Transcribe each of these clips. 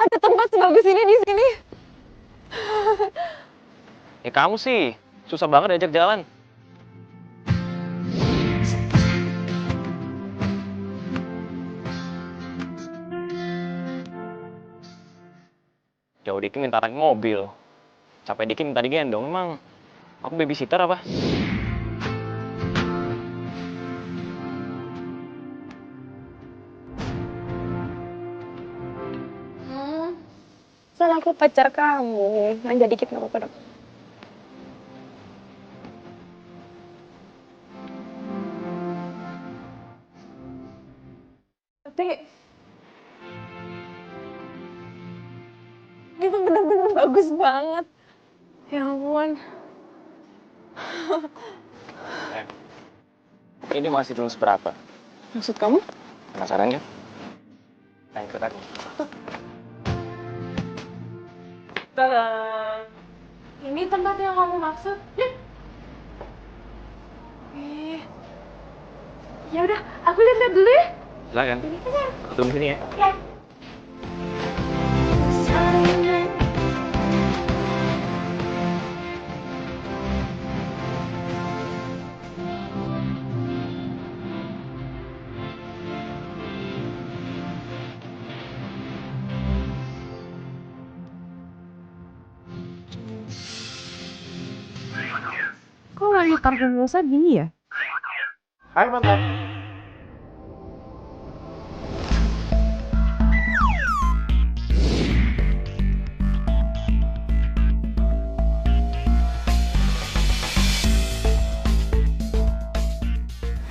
Ada tempat sebagus ini di sini. Ya kamu sih, susah banget diajak jalan. Jauh dikit minta naik mobil. Capek dikit minta digendong. Emang aku babysitter apa? Soal aku pacar kamu. Manja dikit gak apa-apa dong. Tapi itu bener-bener bagus banget. Ya ampun. Ini masih belum seberapa. Maksud kamu? Penasaran kan? Nah, ikut aku. Tada. Ini tempat yang kamu maksud? Ya udah, aku lihat-lihat dulu ya. Silakan. Tunggu sini ya. Ya. Kok lagi parfum Rosa gini ya? Hai mantan.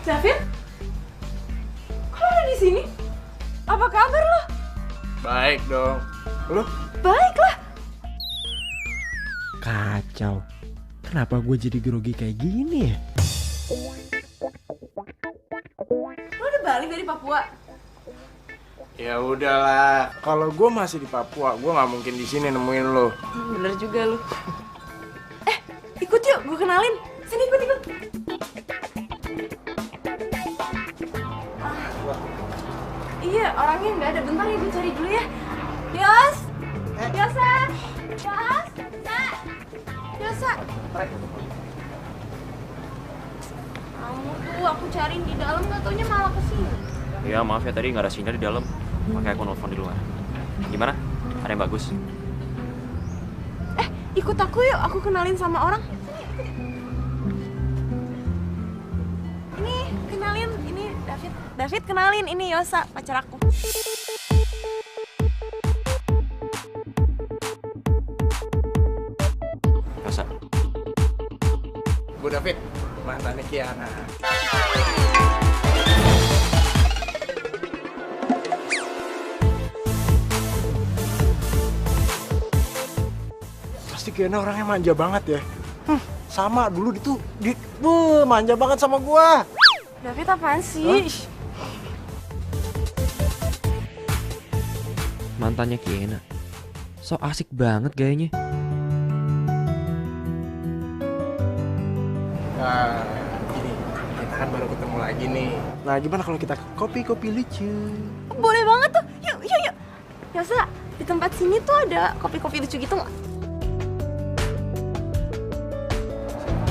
David? Kok lo ada di sini? Apa kabar lo? Baik dong. Lu? Baiklah. Kacau. Kenapa gue jadi grogi kayak gini ya? Lo udah balik dari Papua? Ya udahlah. Kalau gue masih di Papua, gue nggak mungkin di sini nemuin lo. Bener juga lo. Ikut yuk, gue kenalin. Sini ikut. Iya, orangnya nggak ada. Bentar ya, gue cari dulu ya. Yos! Yosa! Yos! Sa! Yosa! Kamu tuh, aku cariin di dalam, nggak taunya malah kesini. Ya maaf ya tadi nggak ada sinyal di dalam. Makanya aku nelfon di luar. Gimana? Ada yang bagus? Ikut aku yuk, aku kenalin sama orang. Ini, kenalin, ini David. David kenalin, ini Yosa, pacar aku. Masa? Gue David, mantannya Kiana. Pasti Kiana orangnya manja banget ya. Sama dulu manja banget sama gua. David apaan sih? Mantannya Kiena. So asik banget gayanya. Nah, gini, kita kan baru ketemu lagi nih. Nah, gimana kalau kita kopi-kopi lucu? Boleh banget tuh, yuk. Yosa, di tempat sini tuh ada kopi-kopi lucu gitu nggak?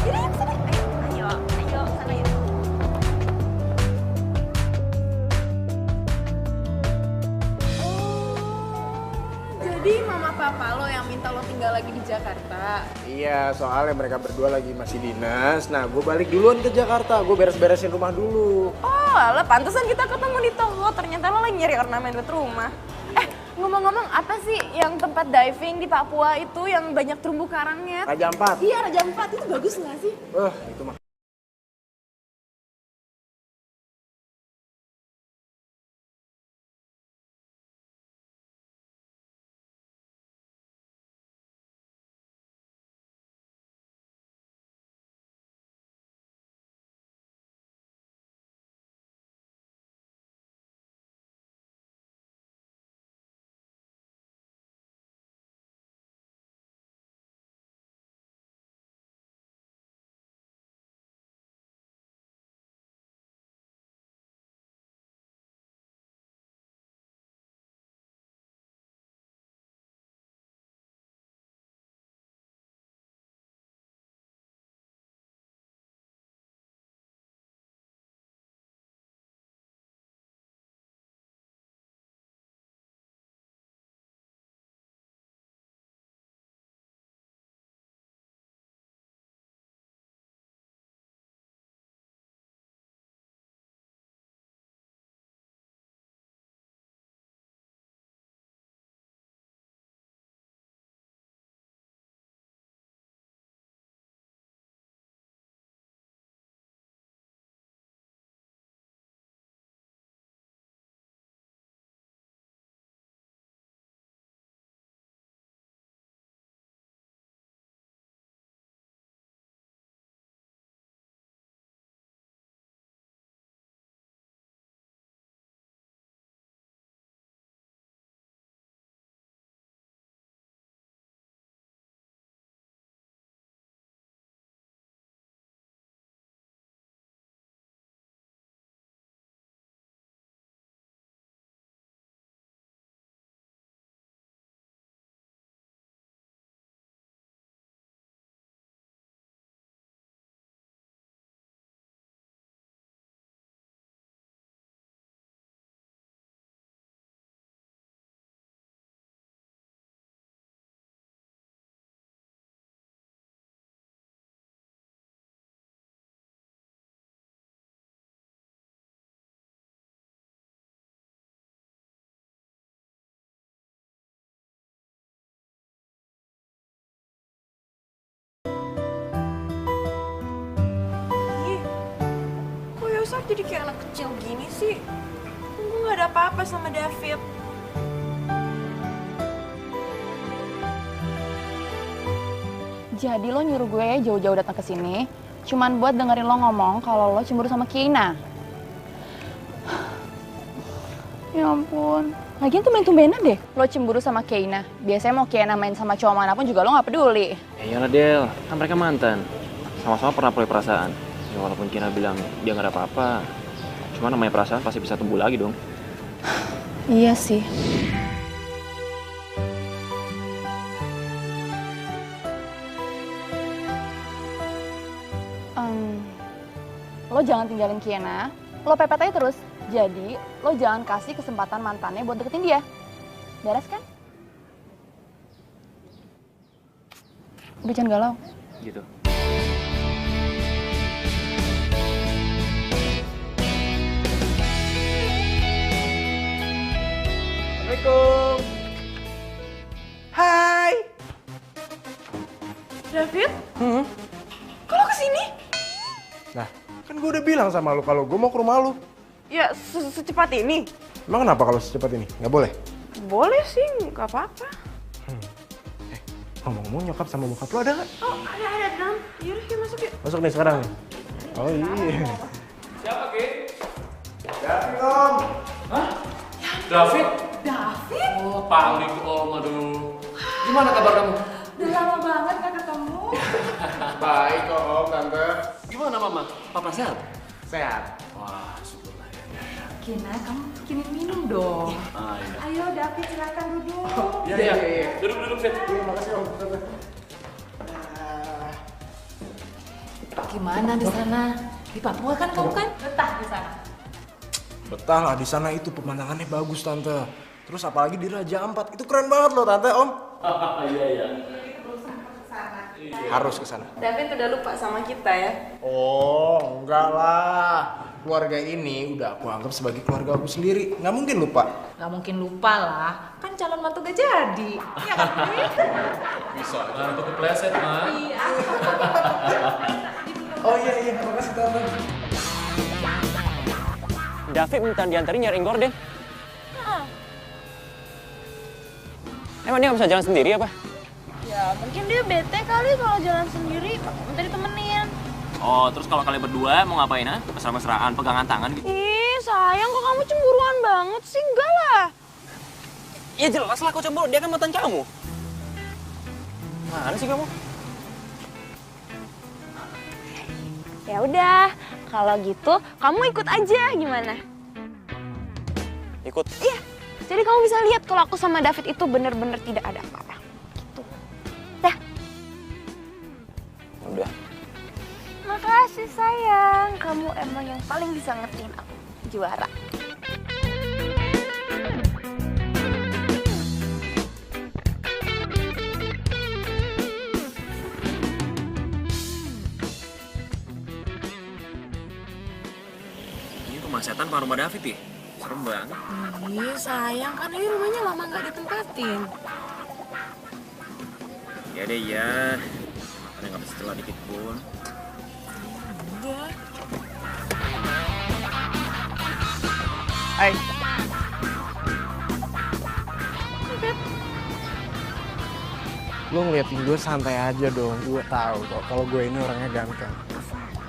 Yuk, sana. Ayo, sana yuk. Jadi mama papa lo yang minta lo tinggal lagi di Jakarta. Iya, soalnya mereka berdua lagi masih dinas. Nah, gue balik duluan ke Jakarta. Gue beres-beresin rumah dulu. Oh, alah, pantesan kita ketemu di toko. Ternyata lo lagi nyari ornamen buat rumah. Ngomong-ngomong, apa sih yang tempat diving di Papua itu yang banyak terumbu karangnya? Raja Ampat. Iya, Raja Ampat. Itu bagus nggak sih? Itu mah jadi kayak anak kecil gini sih? Gue gak ada apa-apa sama David. Jadi lo nyuruh gue jauh-jauh datang ke sini cuman buat dengerin lo ngomong kalau lo cemburu sama Kiana. Ya ampun. Lagian tumben-tumbenan deh lo cemburu sama Kiana. Biasanya mau Kiana main sama cowok manapun juga lo gak peduli. Ya iyalah Del, kan mereka mantan. Sama-sama pernah punya perasaan. Ya walaupun Kiana bilang dia gak ada apa-apa. Cuma namanya perasaan pasti bisa tumbuh lagi dong. Iya sih. Lo jangan tinggalin Kiana, lo pepet aja terus. Jadi, lo jangan kasih kesempatan mantannya buat deketin dia. Beres kan? Udah jangan galau. Gitu. Assalamualaikum. Hai. David? Kok lo kesini? Nah, kan gue udah bilang sama lu kalau gue mau ke rumah lu. Ya, secepat ini. Emang kenapa kalau secepat ini? Nggak boleh? Boleh sih, nggak apa-apa. Ngomong-ngomong nyokap sama bokap lu ada nggak? Oh, ada di dalam. Yaudah, yuk masuk yuk. Masuk nih sekarang nih. Oh iya. Siapa, Ki? David, Om. Hah? David? David? Oh, paling Om, aduh. Gimana kabar kamu? Udah lama banget gak ketemu. Baik kok, Om, Tante. Gimana Mama? Papa sehat? Sehat. Wah, syukurlah ya. Kina, kamu bikinin minum dong. Ah, iya. Ayo David, silakan duduk. Iya. Duduk, Fit. Iya, makasih Om, Tante. Gimana di sana? Di Papua kan kamu kan? Betah di sana. Betah lah, di sana itu pemandangannya bagus, Tante. Terus apalagi di Raja Ampat, itu keren banget loh, Tante, Om. Iya. Harus ke sana. David udah lupa sama kita ya. Oh, enggak lah. Keluarga ini udah aku anggap sebagai keluarga aku sendiri. Nggak mungkin lupa. Gak mungkin lupa lah, kan calon mantu gak jadi. Iya kan? Bisa, jangan tuh kepleset, Ma. Iya. Oh iya, makasih Tante. David minta diantarin nyariin gorden. Emang dia nggak bisa jalan sendiri apa? Ya mungkin dia bete kali kalau jalan sendiri, minta ditemenin. Oh, terus kalau kalian berdua mau ngapain, ha? Mesra-mesraan, pegangan tangan gitu? Ih sayang kok kamu cemburuan banget sih, enggak lah. Ya jelas lah aku cemburu, dia kan mantan kamu. Mana sih kamu? Ya udah, kalau gitu kamu ikut aja gimana? Ikut. Iya, jadi kamu bisa lihat kalau aku sama David itu bener-bener tidak ada apa-apa. Gitu. Dah. Udah. Makasih sayang, kamu emang yang paling bisa ngertiin aku. Juara. Ini rumah setan apa rumah David ya? Serem banget. Iya sayang, kan ini rumahnya lama gak ditempatin. Ya deh ya. Ada nggak bisa celah dikit pun. Udah. Hai. Lo ngeliatin gue santai aja dong. Gue tahu kok kalau gue ini orangnya ganteng.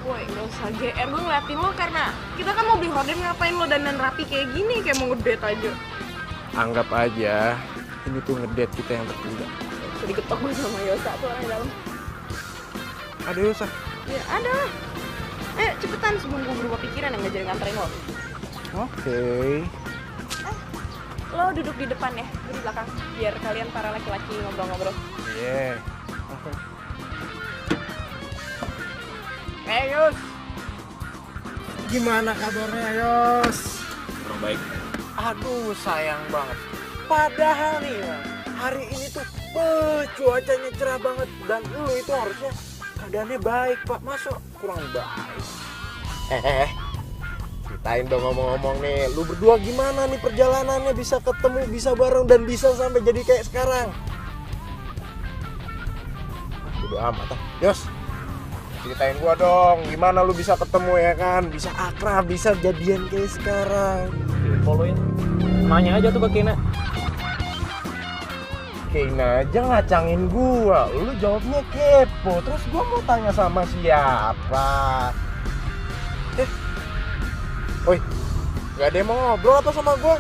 Woi, gak usah GR, gue ngeliatin lo karena kita kan mau beli horden, ngapain lo dandan rapi kayak gini, kayak mau ngedate aja. Anggap aja ini tuh ngedate kita yang tertunda. Bisa diketok gue sama Yosa tuh orang dalam. Ada Yosa? Ya ada lah. Ayo cepetan sebelum gue berubah pikiran yang gak jadi nganterin lo. Oke. Lo duduk di depan ya, gue di belakang. Biar kalian para laki-laki ngobrol-ngobrol. Iya. Yos. Gimana kabarnya Yos? Kurang baik. Aduh sayang banget. Padahal nih Bang, hari ini tuh cuacanya cerah banget. Dan lu itu harusnya keadaannya baik Pak. Masa kurang baik? Ceritain dong ngomong-ngomong nih. Lu berdua gimana nih perjalanannya, bisa ketemu, bisa bareng, dan bisa sampai jadi kayak sekarang? Udah amat ah. Yos. Ceritain gua dong, gimana lu bisa ketemu ya kan? Bisa akrab, bisa jadian kayak sekarang. Follow-in. Nanya aja tuh ke Kina. Kayaknya aja ngacangin gua, lu jawabnya kepo. Terus gua mau tanya sama siapa? Woi, gak ada yang mau ngobrol apa sama gua?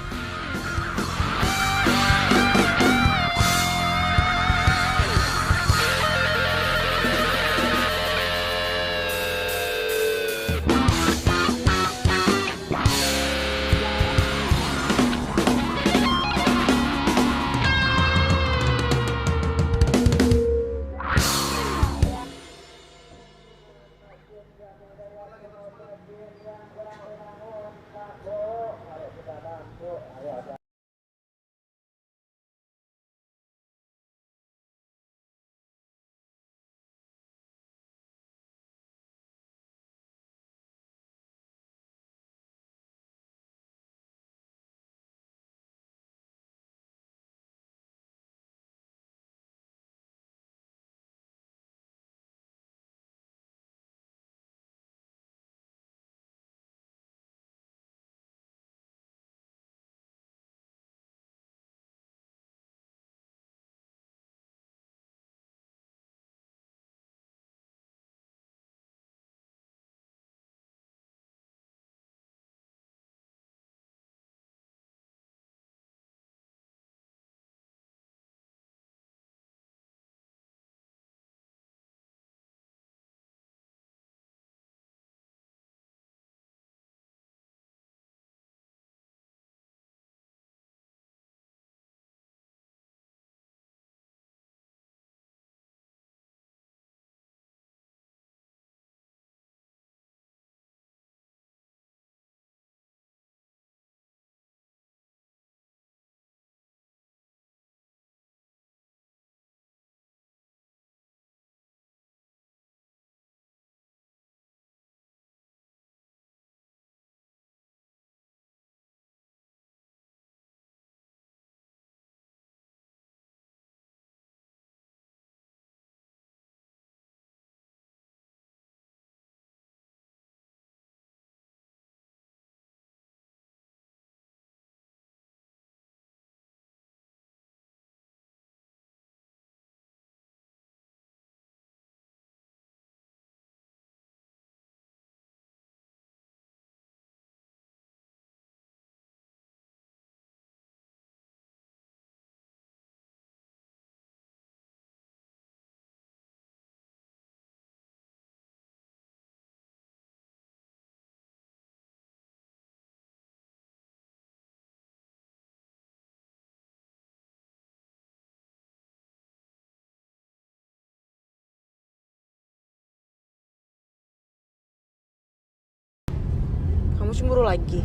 Kamu cemburu lagi?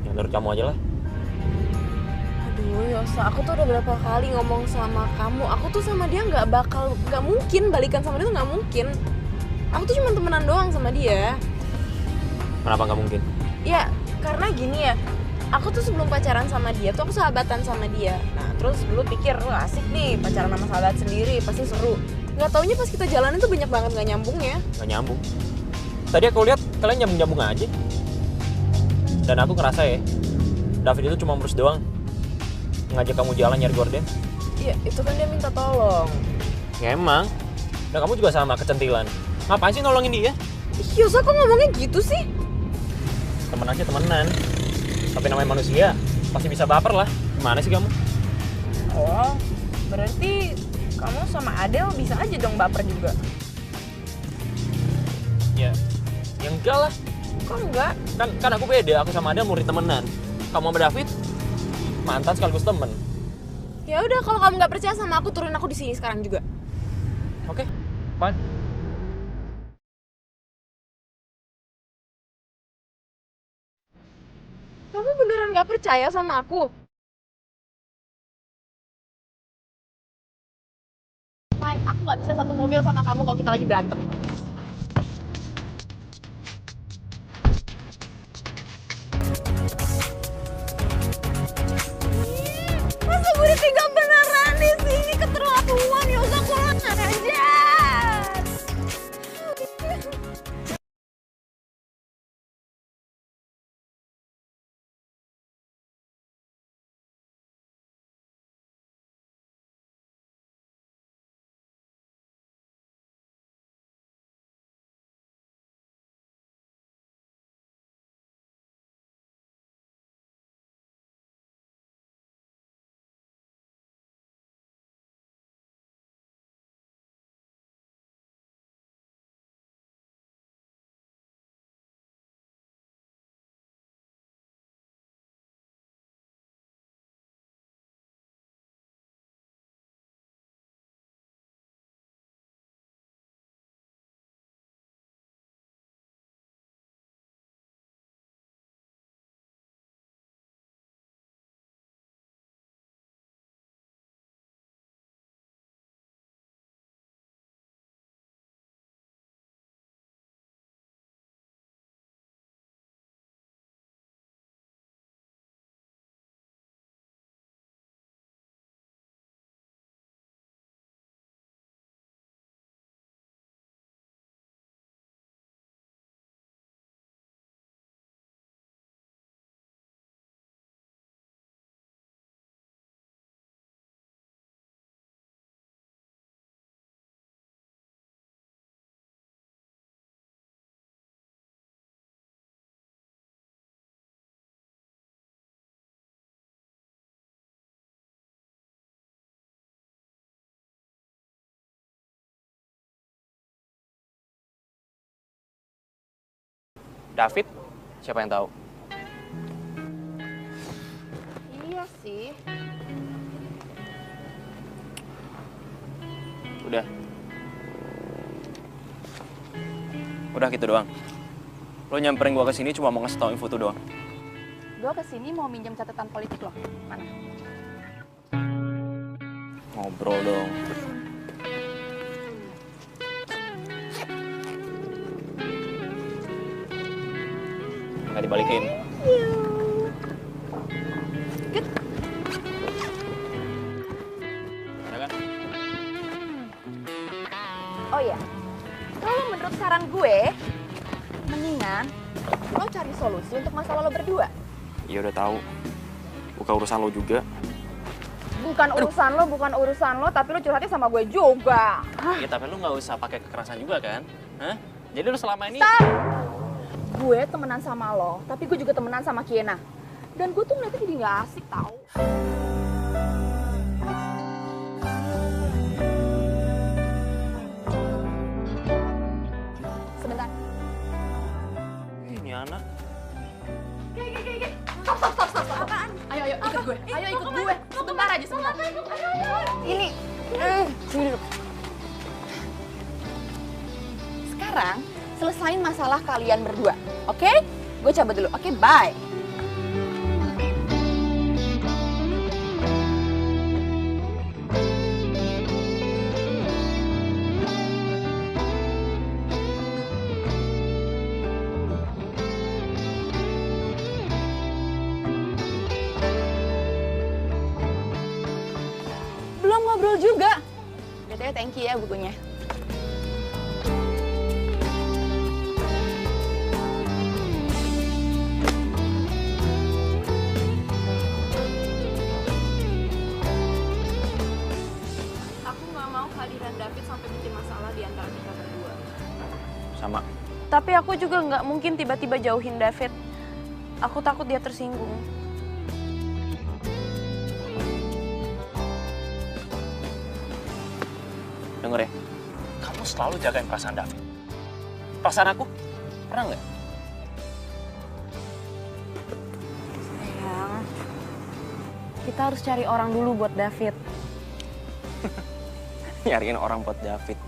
Ya menurut kamu aja lah. Aduh Yosa, aku tuh udah berapa kali ngomong sama kamu, aku tuh sama dia nggak mungkin balikan sama dia tuh nggak mungkin. Aku tuh cuma temenan doang sama dia. Kenapa nggak mungkin? Ya karena gini ya, aku tuh sebelum pacaran sama dia tuh aku sahabatan sama dia. Nah terus dulu pikir, wah asik nih pacaran sama sahabat sendiri, pasti seru. Nggak taunya pas kita jalanin tuh banyak banget nggak nyambungnya. Nggak nyambung. Tadi aku lihat kalian nyambung-nyambung aja. Dan aku ngerasa ya, David itu cuma merus doang ngajak kamu jalan nyari gorden. Iya, itu kan dia minta tolong. Ya emang. Dan kamu juga sama kecentilan. Ngapain sih nolongin dia? Yosa kok ngomongnya gitu sih? Temen aja temenan. Tapi namanya manusia, pasti bisa baper lah. Gimana sih kamu? Oh, berarti kamu sama Adele bisa aja dong baper juga. Ya enggak lah. Kok enggak? Kan aku beda, aku sama Adele murid temenan. Kamu sama David mantan sekaligus temen. Ya udah, kalau kamu nggak percaya sama aku, turunin aku di sini sekarang juga. Oke, fine. Kamu beneran nggak percaya sama aku? Mike, aku nggak bisa satu mobil sama kamu kalau kita lagi berantem. Masa gue ditinggal beneran di sini, keterlaluan. Yosa kurang ajar. David, siapa yang tahu? Iya sih. Udah. Udah gitu doang. Lo nyamperin gua ke sini cuma mau ngasih tau info tuh doang. Gue kesini mau minjem catatan politik lo. Mana? Ngobrol dong. Nggak dibalikin. Good. Ya kan? Oh iya, kalau menurut saran gue, mendingan lo cari solusi untuk masalah lo berdua. Ya udah tahu. Bukan urusan lo juga. Bukan urusan lo, tapi lo curhatnya sama gue juga. Ya tapi lo nggak usah pakai kekerasan juga kan? Hah? Jadi lo selama ini... Stop! Gue temenan sama lo, tapi gue juga temenan sama Kiena. Dan gue tuh ngeliatnya jadi gak asik tau. Sebentar. Ini anak. Stop. Apaan? Ayo ikut gue. Ayo ikut gue. Sebentar aja, sebentar. Ini. Sini dulu. Sekarang selesain masalah kalian berdua, oke? Gue cabut dulu, oke? Bye. Belum ngobrol juga. BTW thank you ya bukunya. Aku nggak mau kehadiran David sampai bikin masalah di antara kita berdua. Sama. Tapi aku juga nggak mungkin tiba-tiba jauhin David. Aku takut dia tersinggung. Denger ya, kamu selalu jagain perasaan David. Perasaan aku, pernah nggak? Sayang, kita harus cari orang dulu buat David. Nyariin orang buat David.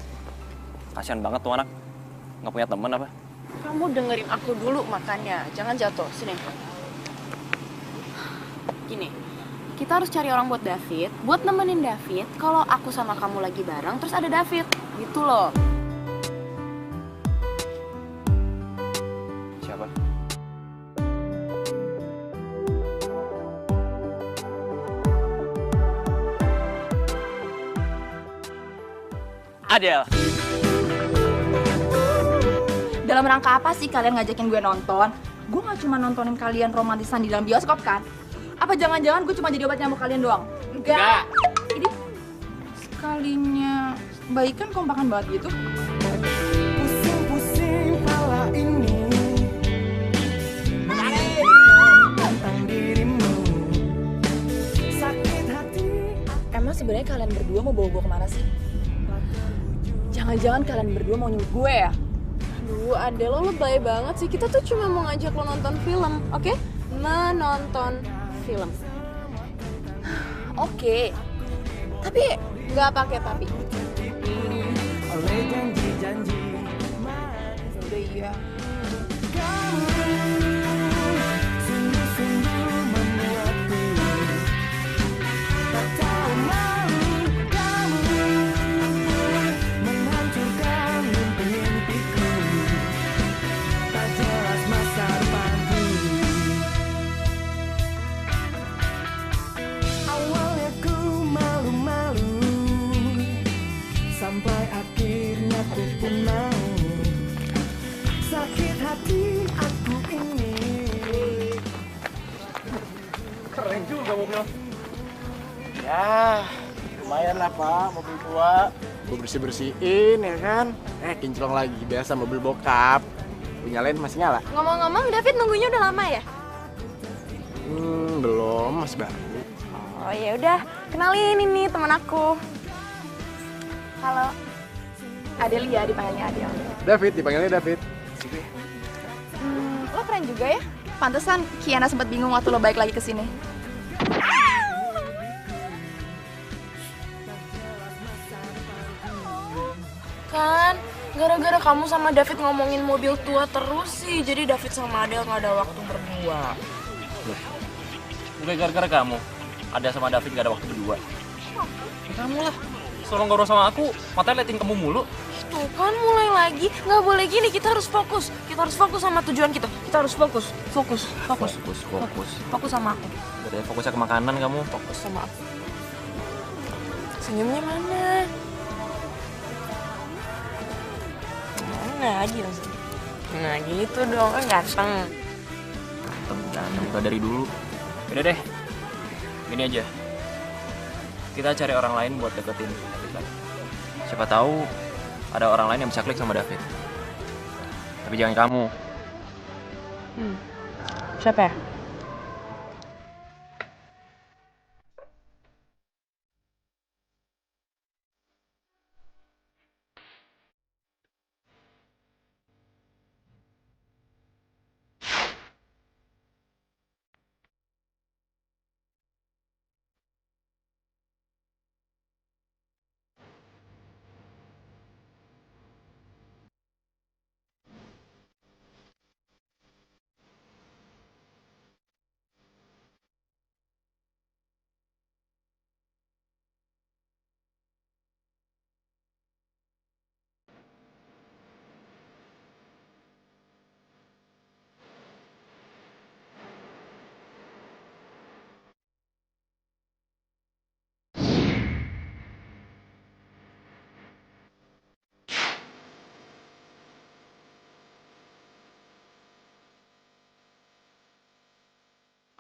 Kasian banget tuh anak, nggak punya temen apa? Kamu dengerin aku dulu makanya, jangan jatuh. Sini. Gini, kita harus cari orang buat David, buat nemenin David. Kalau aku sama kamu lagi bareng, terus ada David, gitu loh. Siapa? Adele. Dalam rangka apa sih kalian ngajakin gue nonton? Gue gak cuma nontonin kalian romantisan di dalam bioskop kan? Apa jangan-jangan gue cuma jadi obat nyamuk kalian doang? Enggak. Ini sekalinya baikan kompakan banget gitu. Pusing-pusing pala ini tentang dirimu. Sakit hati. Emang sebenarnya kalian berdua mau bawa gue kemana sih? Jangan-jangan kalian berdua mau nyuruh gue ya? Aduh, Adele, lo lebay banget sih. Kita tuh cuma mau ngajak lo nonton film, oke? Menonton film. Oke. Tapi Nggak pakai tapi. Oleh janji-janji udah iya. sungguh-sungguh membuatku tak tahu malu. Kamu menghancurkan mimpi-mimpiku, tak jelas masa depanku. Awalnya ku malu-malu, sampai akhirnya ku pun mau. Sakit hati aku ini. Keren juga mobil. Ya, lumayan lah Pak, mobil tua. Gue bersih-bersihin ya kan. Kinclong lagi, biasa mobil bokap. Punya lain masih nyala? Ngomong-ngomong, David nunggunya udah lama ya? Belum, masih baru. Oh ya udah, kenalin ini teman aku. Halo. Adele ya dipanggilnya Adele. David, dipanggilnya David. keren juga ya. Pantesan Kiana sempat bingung waktu lo balik lagi ke sini. Kan, gara-gara kamu sama David ngomongin mobil tua terus sih, jadi David sama Adele nggak ada waktu berdua. Udah gara-gara kamu. Ada sama David gak ada waktu berdua. Ya kamu lah. Selalu ngobrol sama aku, matanya liatin kamu mulu. Tuh kan mulai lagi, nggak boleh gini, kita harus fokus. Kita harus fokus sama tujuan kita. Kita harus fokus. Fokus sama aku. Udah deh, fokusnya ke makanan kamu. Fokus sama aku. Senyumnya mana? Mana lagi mas? Nah gitu dong, kan ganteng. Ganteng udah dari dulu. Udah deh, gini aja. Kita cari orang lain buat deketin David lagi. Siapa tahu ada orang lain yang bisa klik sama David. Tapi jangan kamu. Siapa ya?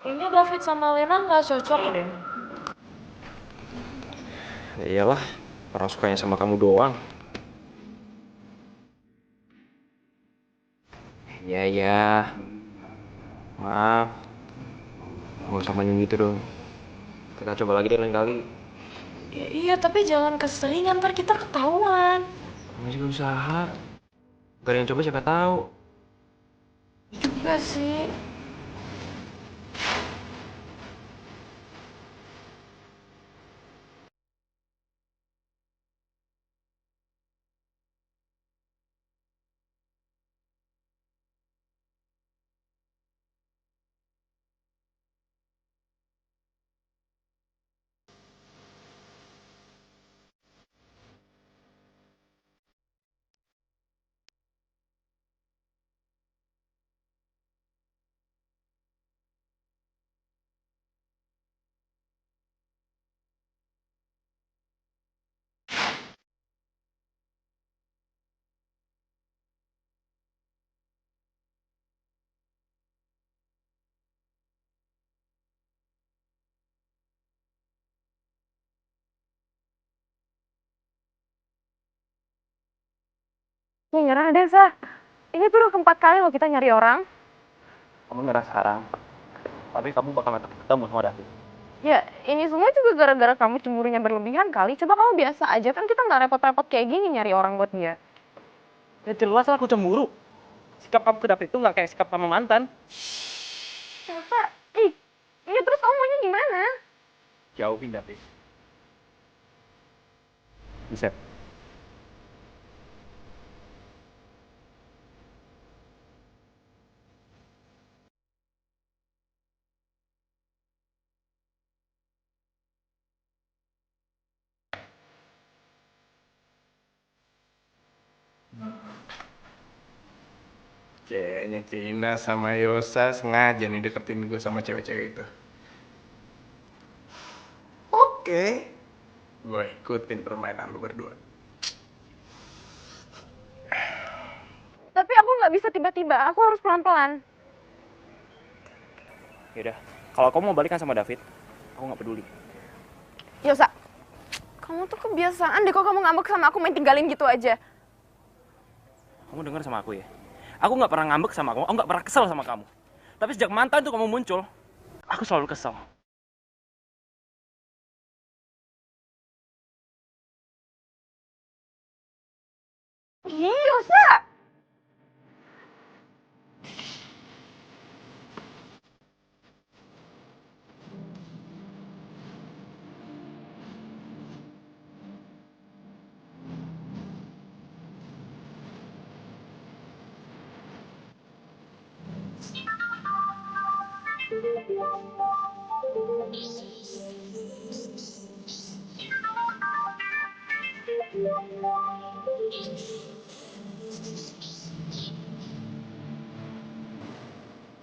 Kayaknya David sama Lena nggak cocok deh. Ya iyalah, orang sukanya sama kamu doang. Iya. Maaf. Gak usah manyun gitu dong. Kita coba lagi deh lain kali. Ya, iya, tapi jangan keseringan, ntar kita ketahuan. Kamu juga usaha. Gak ada yang coba siapa tahu. Juga sih. Ini nyerah deh, Sa. Ini tuh udah keempat kali loh kita nyari orang. Kamu ngerasa sekarang. Tapi kamu bakal ketemu sama David. Ya, ini semua juga gara-gara kamu cemburunya berlebihan kali. Coba kamu biasa aja, kan kita nggak repot-repot kayak gini nyari orang buat dia. Ya jelas aku cemburu. Sikap kamu ke David itu nggak kayak sikap sama mantan. Sa, iya terus kamu maunya gimana? Jauhin David. Bisa. Kayaknya Cina sama Yosa sengaja nih deketin gue sama cewek-cewek itu. Oke. Gue ikutin permainan lu berdua. Tapi aku nggak bisa tiba-tiba, aku harus pelan-pelan. Yaudah, kalau kamu mau balikan sama David, aku nggak peduli. Yosa, kamu tuh kebiasaan deh kok kamu ngambek sama aku main tinggalin gitu aja. Kamu dengar sama aku ya? Aku nggak pernah ngambek sama kamu, aku nggak pernah kesel sama kamu. Tapi sejak mantan tuh kamu muncul, aku selalu kesel. Ih, Yosa!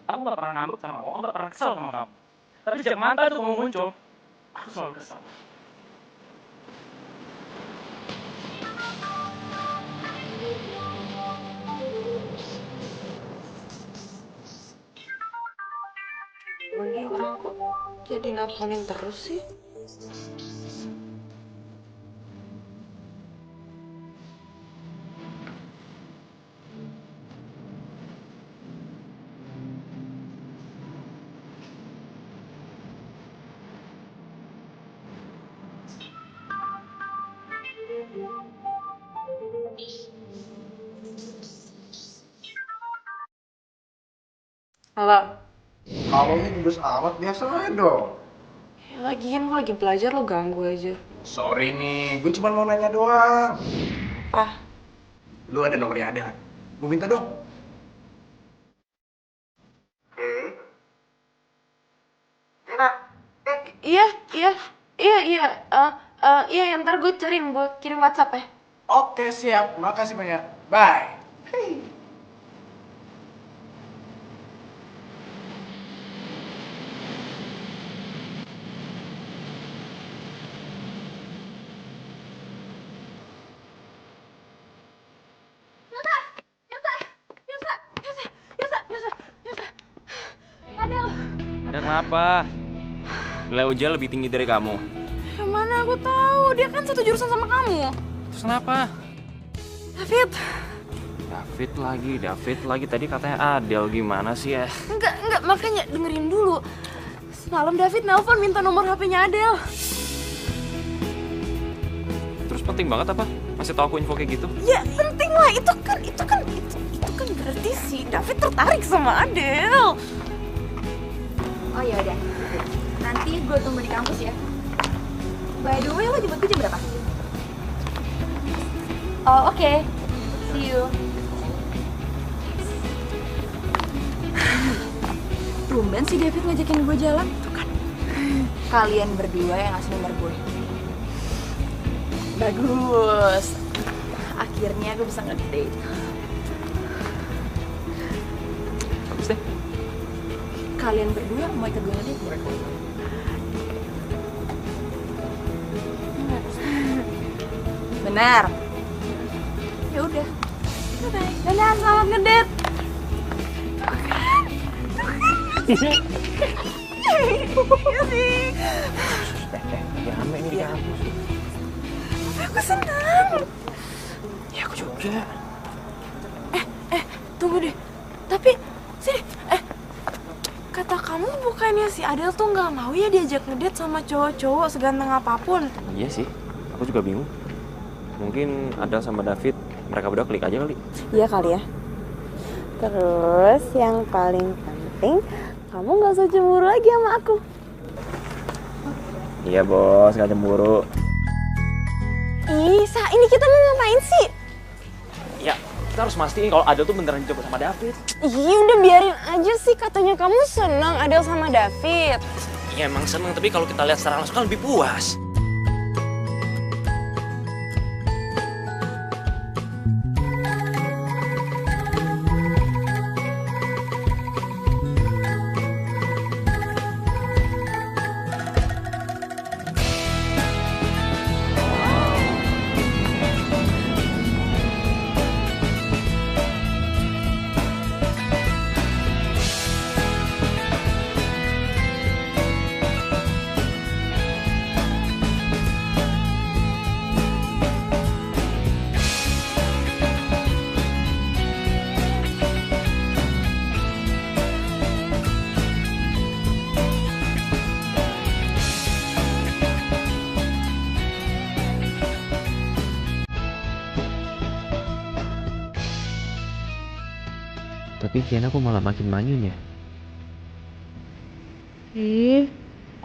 Aku gak pernah ngambek sama kamu, aku gak pernah kesel sama kamu. Tapi sejak mantan itu kamu muncul, aku selalu kesel. Ini orang kok jadi nelfonin terus sih? Halo. Kalau ini juga amat biasa aja dong. Ya, lagian gue lagi belajar lo ganggu aja. Sorry nih, gue cuma mau nanya doang. Ah, Lu ada nomornya ada? Gue minta dong. iya, iya, iya, iya. Iya, ntar gue cariin, gue kirim WhatsApp ya. Oke, siap. Makasih banyak. Bye. Dan kenapa? Nilai ujian lebih tinggi dari kamu. Yang mana aku tahu, dia kan satu jurusan sama kamu. Terus kenapa? David. David lagi. Tadi katanya Adele, gimana sih ya? Enggak, makanya dengerin dulu. Semalam David nelpon minta nomor HP-nya Adele. Terus penting banget apa? Masih tau aku info kayak gitu? Ya penting lah, itu kan berarti si David tertarik sama Adele. Oh ya udah. Nanti gue tunggu di kampus ya. By the way, lo jemput gue jam berapa? Oh, oke. See you. Tumben si David ngajakin gue jalan. Tuh kan. Kalian berdua yang ngasih nomor gue. Bagus. Akhirnya gue bisa nge-date. Bagus deh. Kalian berdua mau ikut gue nge-date? Benar. Ya udah. Bye. Dadah, selamat ngedate. Iya sih. Lagi rame nih di kampus. Tapi aku senang. Ya aku juga. Tunggu deh. Tapi sini. Kata kamu bukannya si Adele tuh nggak mau ya diajak ngedate sama cowok-cowok seganteng apapun. Iya sih, aku juga bingung. Mungkin Adele sama David, mereka berdua klik aja kali. Iya kali ya. Terus yang paling penting, kamu nggak usah cemburu lagi sama aku. Iya bos, gak cemburu. Isa, ini kita mau ngapain sih? Ya, kita harus mastiin kalau Adele tuh beneran dicoba sama David. Iya udah biarin aja sih, katanya kamu senang Adele sama David. Iya emang seneng, tapi kalau kita lihat secara langsung kan lebih puas. Tapi kayaknya aku malah makin manyun ya.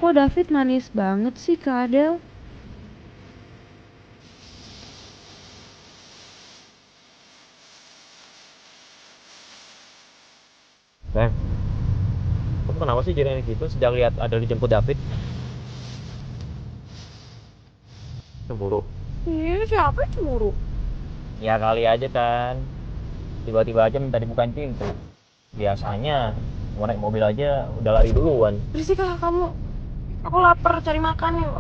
Kok David manis banget sih ke Adele? Sayang, Kamu kenapa sih jadi gitu sejak lihat ada dijemput David? Cemburu. Iya, siapa yang cemburu? Ya kali aja kan. Tiba-tiba aja minta dibukain pintu. Biasanya mau naik mobil aja udah lari duluan. Berisik lah kamu. Aku lapar, cari makan yuk.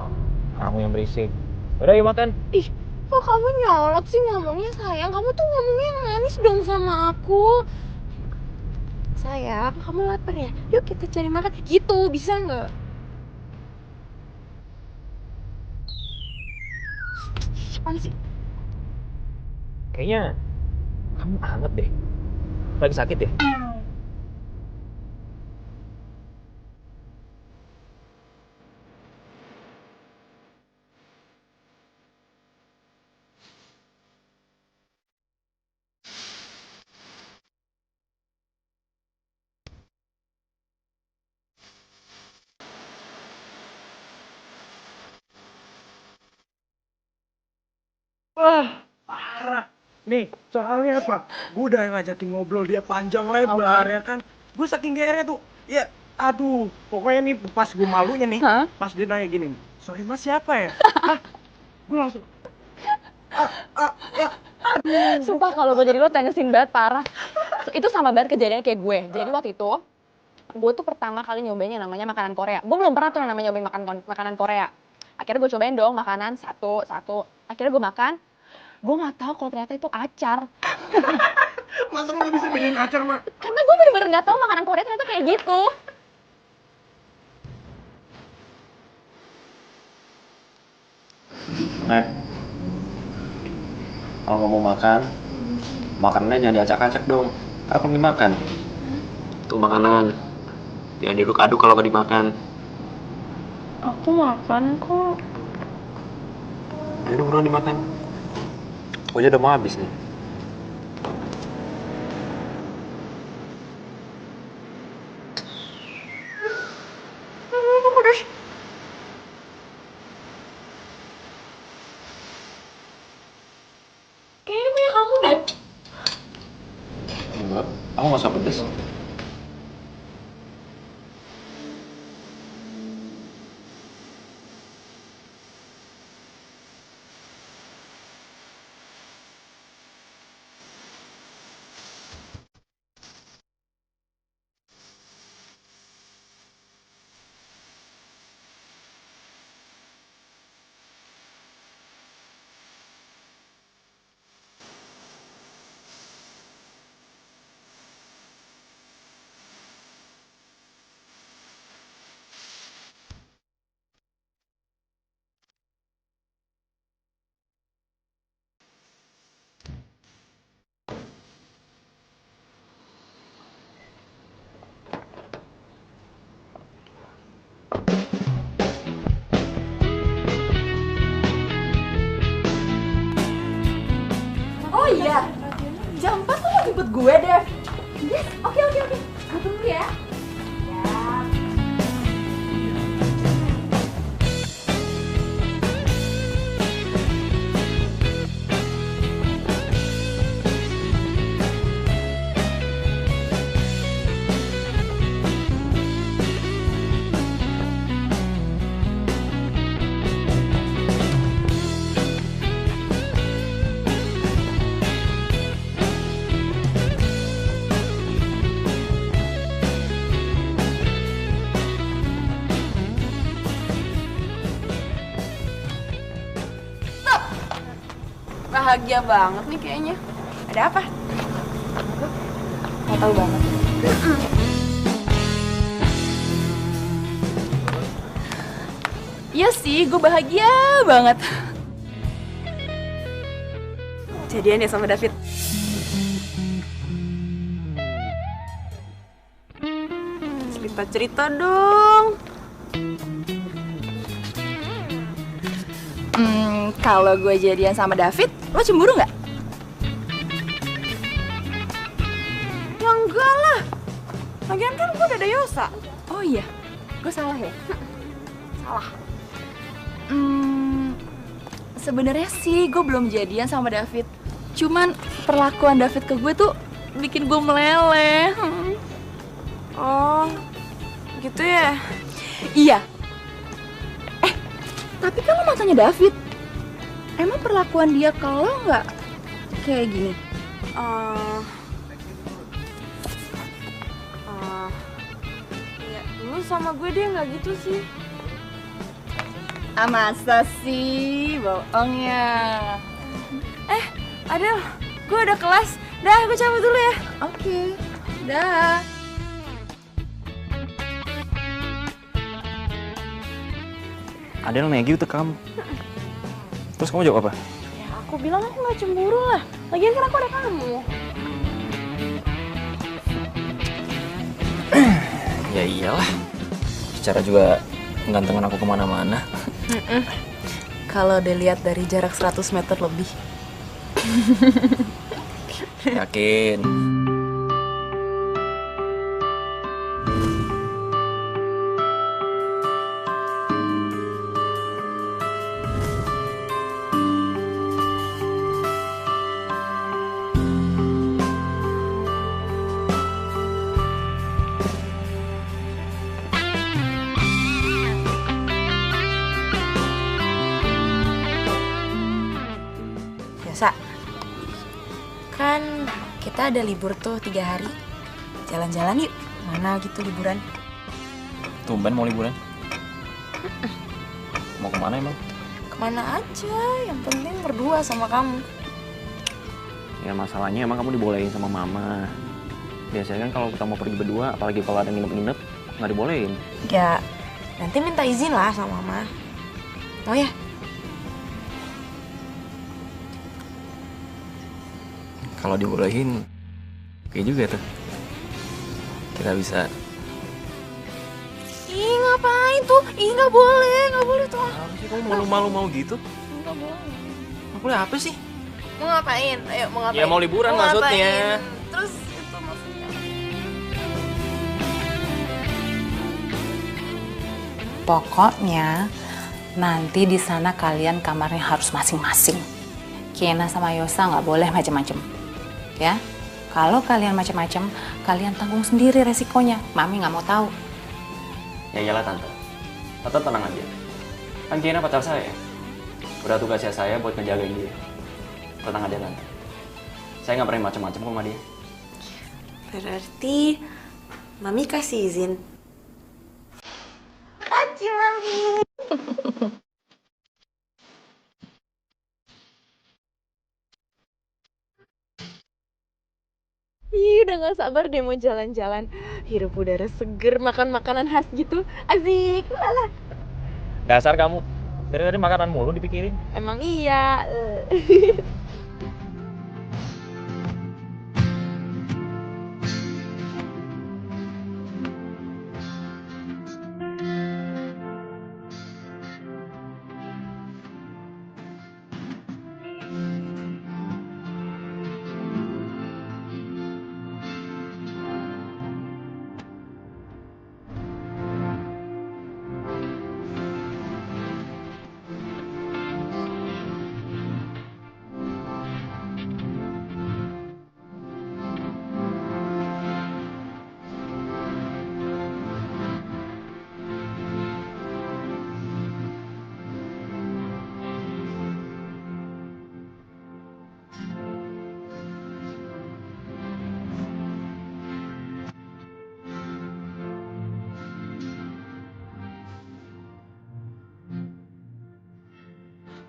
Kamu yang berisik. Udah yuk makan. Ih, kok kamu nyolot sih ngomongnya sayang? Kamu tuh ngomongnya yang manis dong sama aku. Sayang, kamu lapar ya? Yuk kita cari makan. Gitu, bisa nggak? Apaan sih? Kayaknya kamu anget deh. Lagi sakit ya? Wah, parah. Nih, soalnya apa? Gue udah ngajakin ngobrol dia panjang lebar ya kan. Gue saking GR tuh, ya aduh. Pokoknya nih pas gue malunya nih, pas dia nanya gini, sorry mas siapa ya? Gue langsung, ya. Sumpah kalau gue jadi lo tensin banget parah. Itu sama banget kejadian kayak gue. Jadi waktu itu gue tuh pertama kali nyobain yang namanya makanan Korea. Gue belum pernah tuh yang namanya nyobain makanan Korea. Akhirnya gue cobain dong makanan satu. Akhirnya gue makan. Gue nggak tahu kalau ternyata itu acar. Masa lo bisa bedain acar, Mak? Karena gue bener-bener nggak tahu makanan Korea ternyata kayak gitu. Kalau nggak mau makan, makanannya jangan diacak-acak dong. Aku dimakan. Tuh makanan. Jangan diaduk-aduk kalau nggak dimakan. Aku makan kok. Ayo dong, buruan dimakan. Aku aja udah mau habis nih. Kayaknya punya kamu deh. Enggak, aku nggak usah pedes. Oh iya, jam 4 tuh mau jemput gue, Dev. Yes, oke. Gue tunggu ya. Bahagia banget nih kayaknya. Ada apa? Gak tau banget. Iya sih, gue bahagia banget. Jadian ya sama David. Cerita-cerita dong. Kalau gue jadian sama David, lo cemburu nggak? Ya enggak lah. Lagian kan gue udah ada Yosa. Oh iya, gue salah ya? Salah. Sebenarnya sih gue belum jadian sama David. Cuman perlakuan David ke gue tuh bikin gue meleleh. Oh, gitu ya? Iya. Tapi kan lo matanya David. Emang perlakuan dia ke lo nggak kayak gini? Ya, dulu sama gue dia nggak gitu sih. Masa sih? Bohong ya. Adel, gue udah kelas. Dah, gue cabut dulu ya. Oke. Dah. Adel nanya gitu ke kamu. Terus kamu jawab apa? Ya, aku bilang aku nggak cemburu lah. Lagian kan aku ada kamu. Ya iyalah. Secara juga gantengan aku kemana-mana. Kalau dilihat dari jarak 100 meter lebih. Yakin. Biasa. Kan kita ada libur tuh 3 hari. Jalan-jalan yuk. Mana gitu liburan? Tumben mau liburan. Mau kemana emang? Kemana aja, yang penting berdua sama kamu. Ya masalahnya emang kamu dibolehin sama mama. Biasanya kan kalau kita mau pergi berdua, apalagi kalau ada nginep-nginep, nggak dibolehin. Ya, nanti minta izin lah sama mama. Oh ya? Kalau dibolehin, oke juga tuh. Kita bisa. Ih, ngapain tuh? Ih, nggak boleh tuh. Apa sih kamu malu-malu mau gitu? Nggak boleh. Mau kuliah apa sih? Mau ngapain? Ayo, mau ngapain? Ya mau liburan Mau maksudnya. ngapain? Terus itu maksudnya. Pokoknya nanti di sana kalian kamarnya harus masing-masing. Kiana sama Yosa nggak boleh macem-macem, ya. Kalau kalian macem-macem, kalian tanggung sendiri resikonya. Mami nggak mau tahu. Ya iyalah tante. Tante tenang aja. Kan Kiana pacar saya. Udah tugasnya saya buat ngejagain dia. Tenang aja tante. Saya nggak pernah macam-macam kok sama dia. Berarti Mami kasih izin. Kasih Mami. Ih, udah gak sabar deh mau jalan-jalan. Hirup udara seger, makan makanan khas gitu. Asik. Lala. Dasar kamu. Dari tadi makanan mulu dipikirin. Emang iya.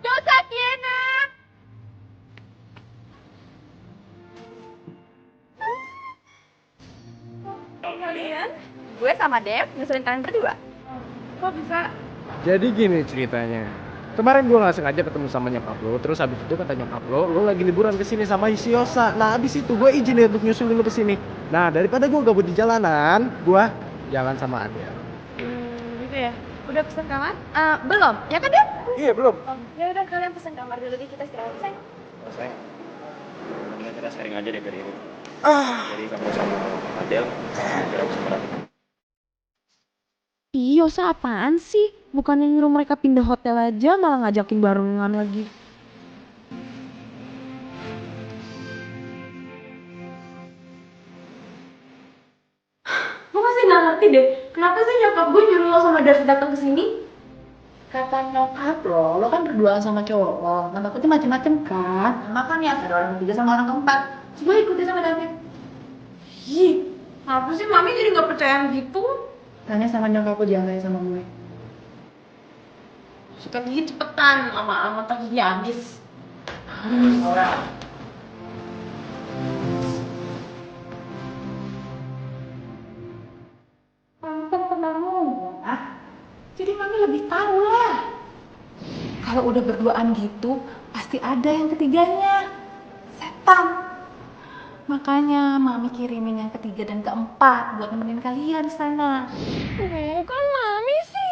Dosa Kiana. Kalian? Gue sama Dev nyusulin kalian berdua. Kok bisa? Jadi gini ceritanya. Kemarin gue gak sengaja ketemu sama nyokap lo, terus habis itu kata nyokap lo lagi liburan kesini sama si Yosa. Nah habis itu gue izin ya untuk nyusulin lo kesini. Nah daripada gue gabut di jalanan, gue jalan sama Adel. Gitu ya. Udah pesan kamar? Belum, ya kan Dev? Iya belum. Ya udah kalian pesan kamar dulu deh, kita istirahat. Sayang. Sayang. Kita sharing aja deh dari ini. Jadi kamu sama Adel, biar aku sama Rati. Ih, Yosa apaan sih? Bukannya nyuruh mereka pindah hotel aja, malah ngajakin barengan lagi. Gue masih nggak ngerti deh, kenapa Kenapa sih nyokap gue nyuruh lo sama David datang ke sini? Kata nyokap lo kan berdua sama cowok lo. Nah, takutnya macem-macem kan? Makanya ada orang ketiga sama orang keempat. Coba ikutin sama David. Ih, kenapa sih mami jadi nggak percayaan gitu? Tanya sama nyokap lo, jangan tanya sama gue. Suka gigi cepetan, lama-lama tak gigi habis. Jadi mami lebih tahu lah. Kalau udah berduaan gitu, pasti ada yang ketiganya. Setan. Makanya mami kirimin yang ketiga dan keempat buat nemenin kalian di sana. Bukan mami sih.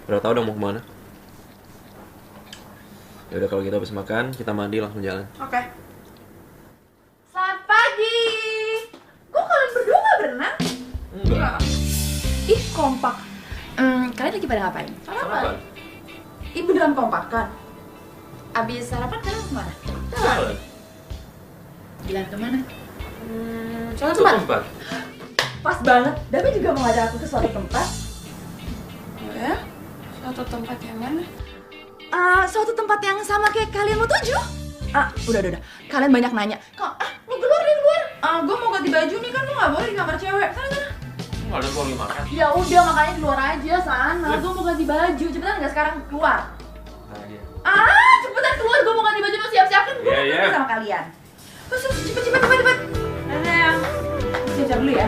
Udah tau dong mau kemana? Ya udah kalau kita habis makan, kita mandi langsung jalan. Oke. Selamat pagi. Kok kalian berdua nggak berenang? Enggak. Ih, kompak. Kalian lagi pada ngapain? Sarapan. Ih, beneran kompak kan? Abis sarapan kalian kemana? Jalan. Jalan kemana? Suatu tempat. tempat. Pas banget. David juga mau ngajak aku ke suatu tempat. Oh ya? Suatu tempat yang mana? Suatu tempat yang sama kayak kalian mau tuju. Udah. Kalian banyak nanya. Kok, lu keluar deh, keluar. Gue mau ganti baju nih, kan lu gak boleh di kamar cewek. Sana. Nggak ada keluar makan. Ya udah, makanya keluar aja sana. Gue mau ganti baju. Cepetan nggak sekarang keluar. Cepetan keluar. Gue mau ganti baju, lu siap-siap kan? Gue mau pergi sama kalian. Cepet. Nah, siap-siap dulu ya.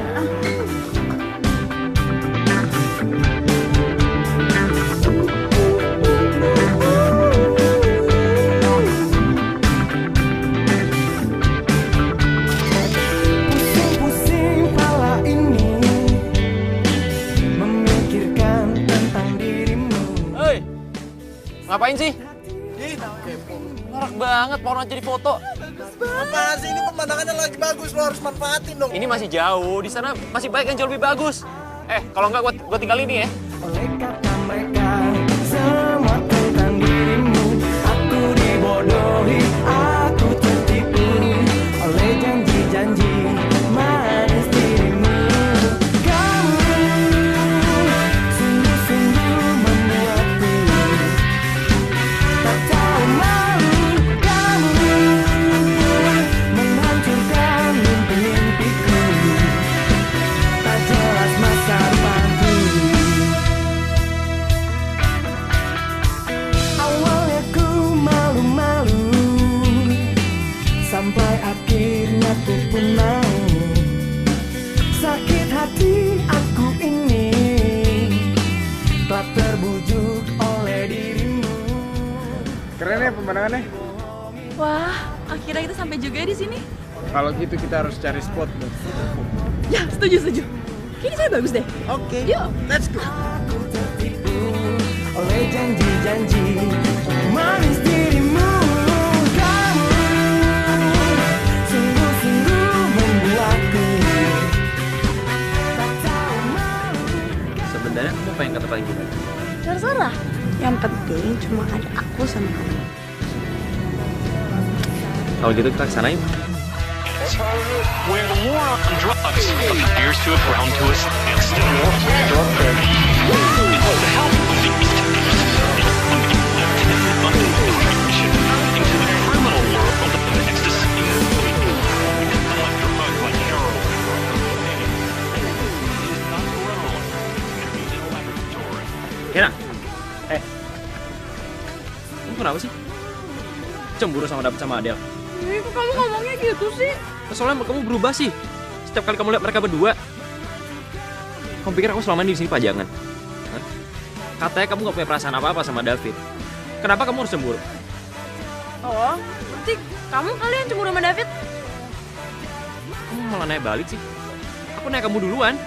Ngapain sih? Norak banget, mau jadi foto. Apaan sih, ini pemandangannya lagi bagus, lo harus manfaatin dong. Ini masih jauh, di sana masih banyak yang jauh lebih bagus. Kalau enggak gua tinggal ini ya. Oleh kata mereka, semua tentang dirimu. Aku dibodohi, aku tertipu oleh janji-janji manis dirimu. Kamu sungguh-sungguh membuatku aku pun mau. Sakit hati aku ini tak terbujuk oleh dirimu. Keren ya pemandangannya. Wah, akhirnya kita sampai juga di sini. Kalau gitu kita harus cari spot buat foto. Ya, setuju. Kayaknya saya bagus deh. Oke, Yuk. let's go. Aku tertipu oleh janji-janji manis dirimu. Kamu sungguh-sungguh membuatku tak tahu malu. Sebenarnya kamu pengen ke tempat gimana? Terserah. Yang penting cuma ada aku sama kamu. Kalau gitu kita kesana yuk. Where the war on drugs appears to have ground to a standstill. With the help of these into the criminal world of ecstasy. Drugs like heroin. Kena. Kamu kenapa sih? Cemburu sama David sama Adele? Kok kamu ngomongnya gitu sih? Soalnya kamu berubah sih. Setiap kali kamu lihat mereka berdua. Kamu pikir aku selama ini di sini pajangan? Hah? Katanya kamu gak punya perasaan apa-apa sama David. Kenapa kamu harus cemburu? Oh, berarti kamu kali yang cemburu sama David? Kamu malah nanya balik sih. Aku nanya kamu duluan.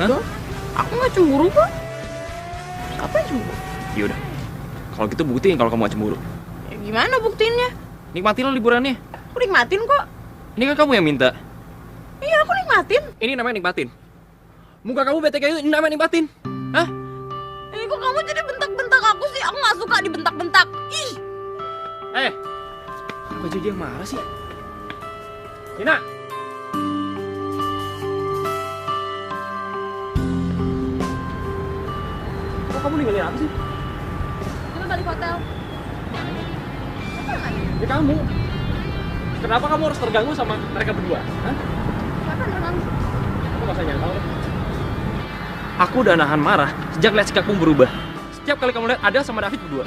Hah? Tuh, aku gak cemburu kok. Apa yang cemburu? Yaudah. Kalau gitu buktiin kalau kamu gak cemburu. Ya, gimana buktiinnya? Nikmatilah liburannya. Aku nikmatin kok. Ini kan kamu yang minta. Iya, aku nikmatin. Ini namanya nikmatin. Muka kamu bete kayak gitu, ini namanya nikmatin. Hah? Ini kok kamu jadi bentak-bentak aku sih? Aku gak suka dibentak-bentak. Ih! Kok jadi yang marah sih? Dina! Kok kamu ninggalin aku sih? Kita balik hotel. Ya kamu. Kenapa kamu harus terganggu sama mereka berdua? Hah? Siapa yang terganggu? Aku gak usah nyari tahu deh. Aku udah nahan marah sejak lihat sikapmu berubah. Setiap kali kamu lihat Adele sama David berdua.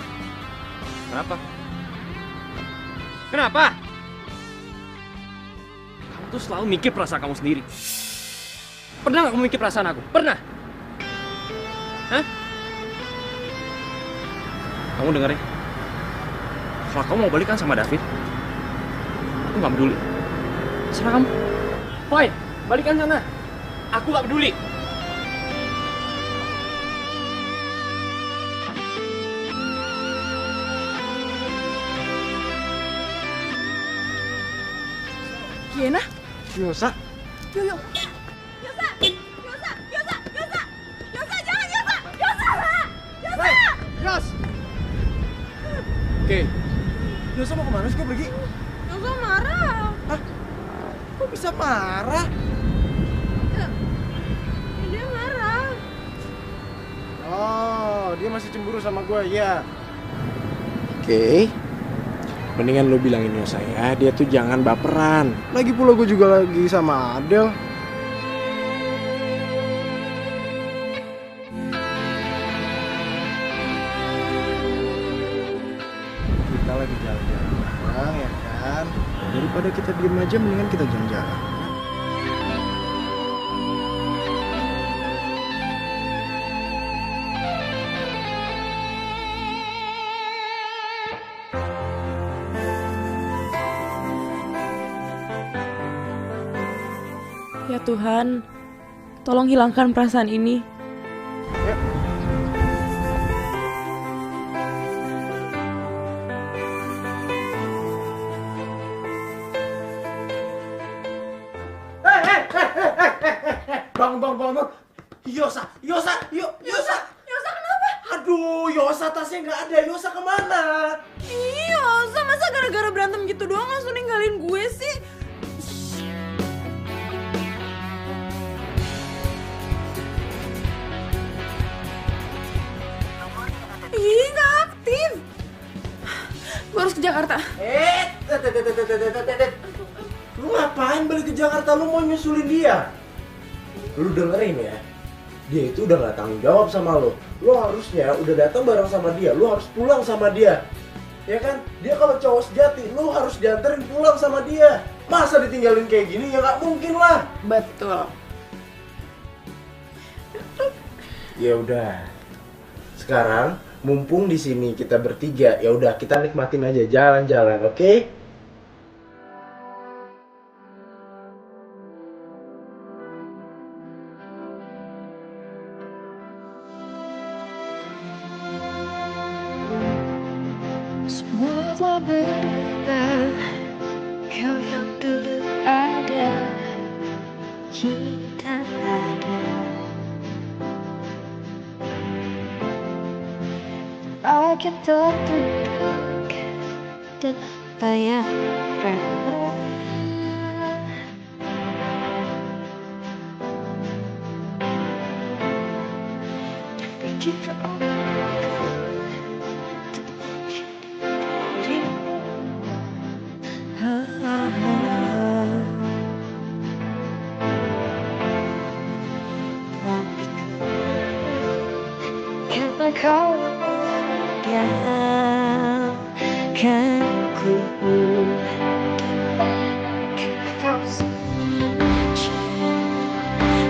Kenapa? Kenapa? Kamu tuh selalu mikir perasaan kamu sendiri. Pernah gak kamu mikir perasaan aku? Pernah? Hah? Kamu dengerin? Kalau kamu mau balikan sama David, aku gak peduli. Serah kamu. Fine, balikan sana. Aku gak peduli. Kiana? Yosa, Yosa, jangan Yosa! Yosa! Yos. Oke. Yosa mau kemana sih? Kok pergi? Yosa marah. Hah? Kok bisa marah? Ya, dia marah. Oh, dia masih cemburu sama gue, ya. Oke. Mendingan lo bilangin Yosa ya, dia tuh jangan baperan. Lagi pula gue juga lagi sama Adele. Kita lagi jalan-jalan, ya kan? Daripada kita diem aja, mendingan kita jalan-jalan. Ya Tuhan, tolong hilangkan perasaan ini. Bang. Yosa kenapa? Aduh, Yosa tasnya nggak ada. Yosa kemana? Iya, Yosa masa gara-gara berantem gitu doang langsung ninggalin gue sih? Ih, nggak aktif. Gue harus ke Jakarta. Lu ngapain balik ke Jakarta? Lu mau nyusulin dia? Lu dengerin ya, dia itu udah gak tanggung jawab sama lu. Lu harusnya udah datang bareng sama dia. Lu harus pulang sama dia, ya kan? Dia kalau cowok sejati, lu harus dianterin pulang sama dia. Masa ditinggalin kayak gini? Ya nggak mungkin lah. Betul. Ya udah. Sekarang mumpung di sini kita bertiga, ya udah kita nikmatin aja jalan-jalan, oke? Semua benar, kau yang dulu ada, kita ada. Akan tertunduk dan apa yang pernah. Jika karena kau biarkan ku kau saja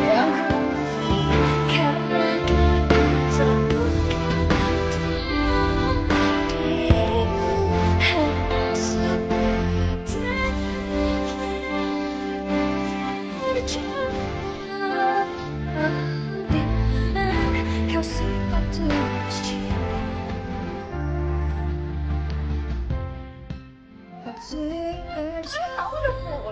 yang ku karena kau sepatutnya aku udah pulang.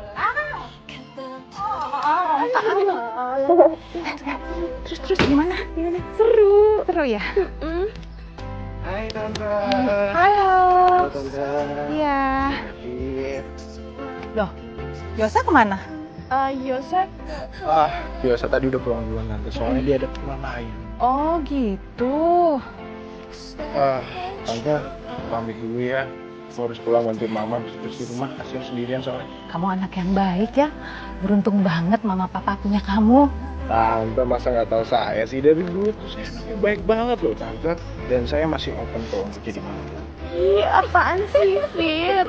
Terus gimana? Seru ya? Hai Tante. Halo. Tante. Iya. Loh, Yosa kemana? Yosef. Biasa tadi udah pulang duluan Tante, soalnya dia ada teman lain. Oh gitu. Tante, pamit dulu ya. Aku harus pulang bantuin mama bersih rumah, kasihan sendirian soalnya. Kamu anak yang baik ya. Beruntung banget mama papa punya kamu. Tante masa nggak tahu saya sih, dari dulu tuh saya anaknya baik banget loh Tante. Dan saya masih open kok untuk jadi mama. Ih, apaan sih, Fit?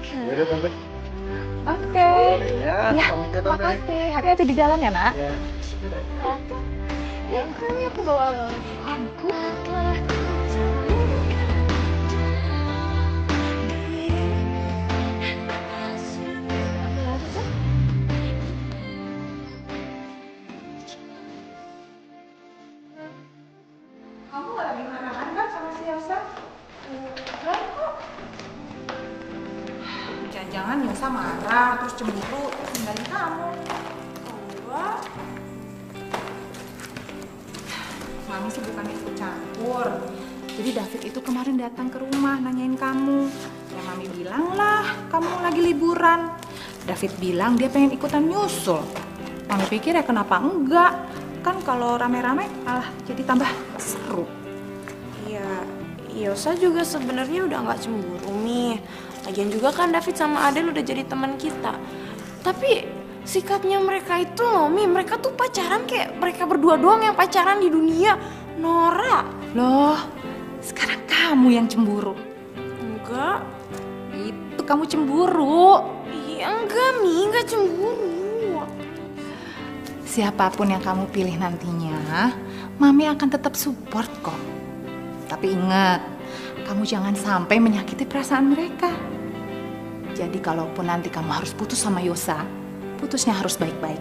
Yaudah Tante. Oke. Ya, Ya, pamit ya Tante. makasih. Hati-hati di jalan ya, Nak. Ya. Yang kali aku bawa aku. Kamu gak lagi marah-marah kan sama si Yosa? Enggak kok. Jangan-jangan Yosa marah, terus cemburu, terus ninggalin kamu. Enggak. Mami sih bukan ikut campur. Jadi David itu kemarin datang ke rumah nanyain kamu. Ya Mami bilang lah, kamu lagi liburan. David bilang dia pengen ikutan nyusul. Mami pikir ya kenapa enggak? Kan kalau rame-rame malah jadi tambah seru. Iya, Yosa juga sebenarnya udah nggak cemburu nih. Lagian juga kan David sama Adel udah jadi teman kita. Tapi sikapnya mereka itu loh, Mi, mereka tuh pacaran kayak mereka berdua doang yang pacaran di dunia. Nora. Loh, sekarang kamu yang cemburu. Enggak. Itu kamu cemburu. Iya enggak, Mi, enggak cemburu. Siapapun yang kamu pilih nantinya, Mami akan tetap support kok. Tapi ingat, kamu jangan sampai menyakiti perasaan mereka. Jadi kalaupun nanti kamu harus putus sama Yosa, putusnya harus baik-baik.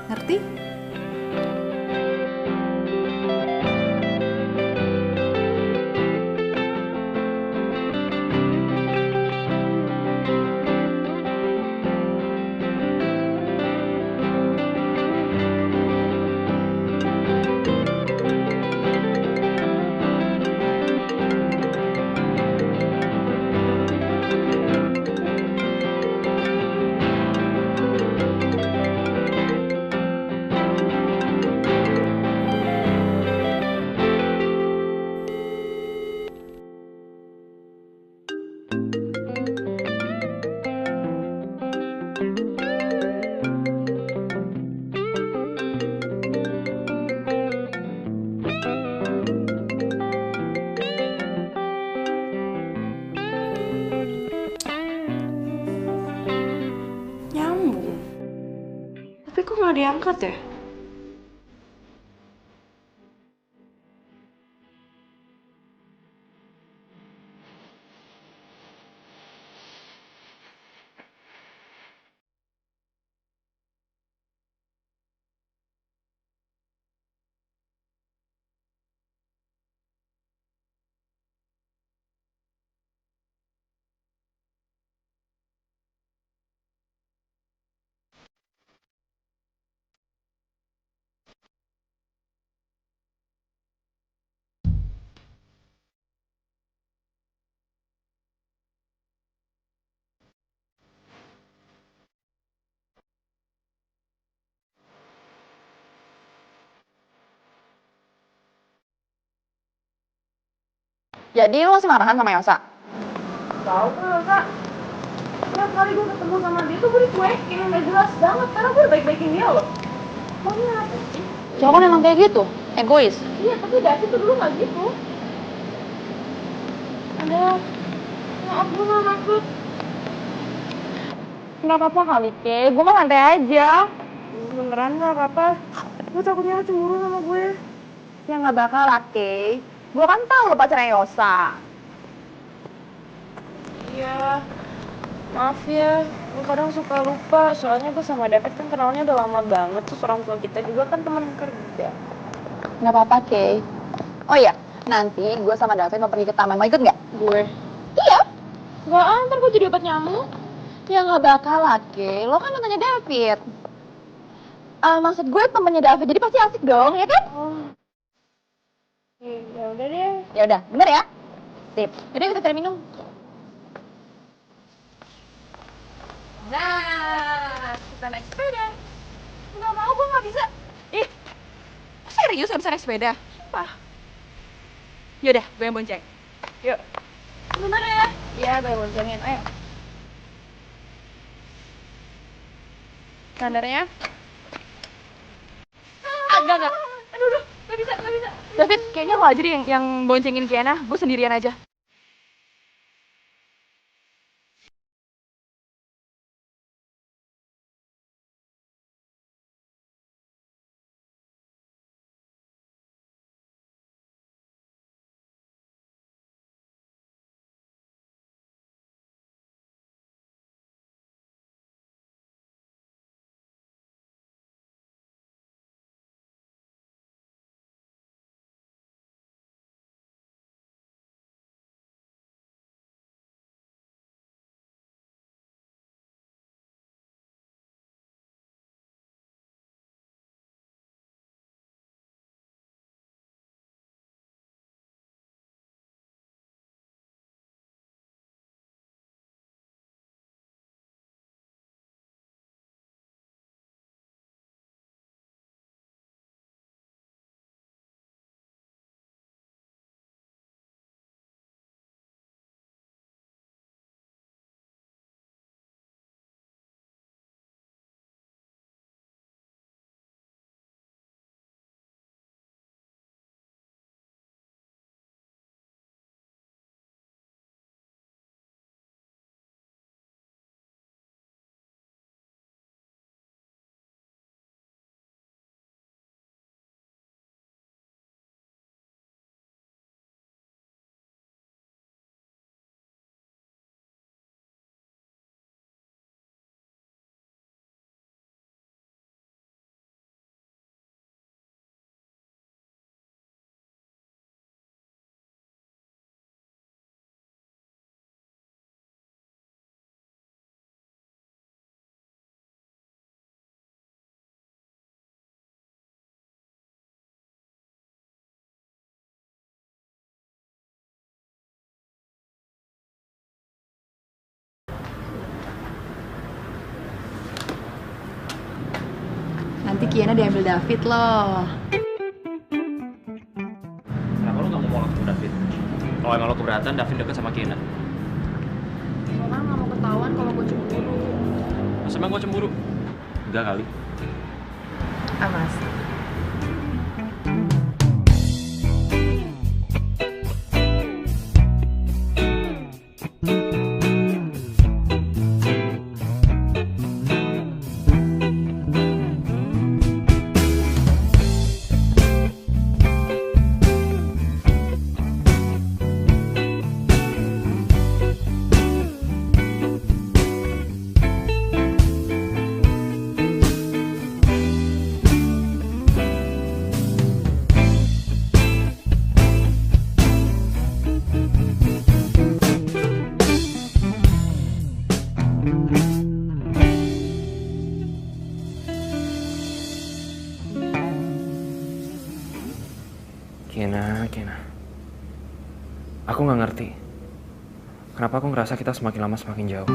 Ngerti? Tapi kok nggak diangkat ya? Jadi lo masih marahan sama Yosa? Tahu kan, Kak? Tiap kali gue ketemu sama dia tuh gue dicuekin, nggak jelas banget. Karena gue udah baik-baikin dia loh. Maunya apa sih? Cowok kan emang kayak gitu, egois. Iya, tapi David tuh dulu nggak gitu. Ada, maaf gue nggak maksud. Nggak apa-apa kali, Ke. Gue mah santai aja. Beneran nggak apa-apa. Gue takutnya lo cemburu sama gue. Ya nggak bakal lah, Ke. Gue kan tahu lo pacarnya Yosa. Iya, maaf ya. Gue kadang suka lupa. Soalnya gue sama David kan kenalnya udah lama banget. Terus orang tua kita juga kan teman kerja. Nggak apa-apa, Ke. Oh iya, nanti gue sama David mau pergi ke taman. Mau ikut nggak? Gue? Iya. Nggak, ntar gue jadi obat nyamuk. Ya nggak bakal lah, Ke. Lo kan mantannya David. Maksud gue temennya David, jadi pasti asik dong, ya kan? Oh. Ya udah deh. Ya udah, bener ya? Sip. Jadi kita cari minum. Nah, kita naik sepeda. Nggak mau, gue nggak bisa. Ih, serius gak bisa naik sepeda? Sumpah. Yaudah, gue yang bonceng. Yuk. Bentar ya. Iya, gue yang boncengin. Ayo. Sandarnya. Enggak. Aduh, nggak bisa. David, kayaknya lo aja deh yang boncengin Kiana. Gue sendirian aja. Nanti Kiana diambil David loh. Kenapa lo gak mau ketemu David? Kalau emang lo keberatan, David deket sama Kiana. Soalnya nggak mau ketahuan kalau gue cemburu. Masa emang gue cemburu? Enggak kali. Amas. Kiana. Aku nggak ngerti. Kenapa aku ngerasa kita semakin lama semakin jauh.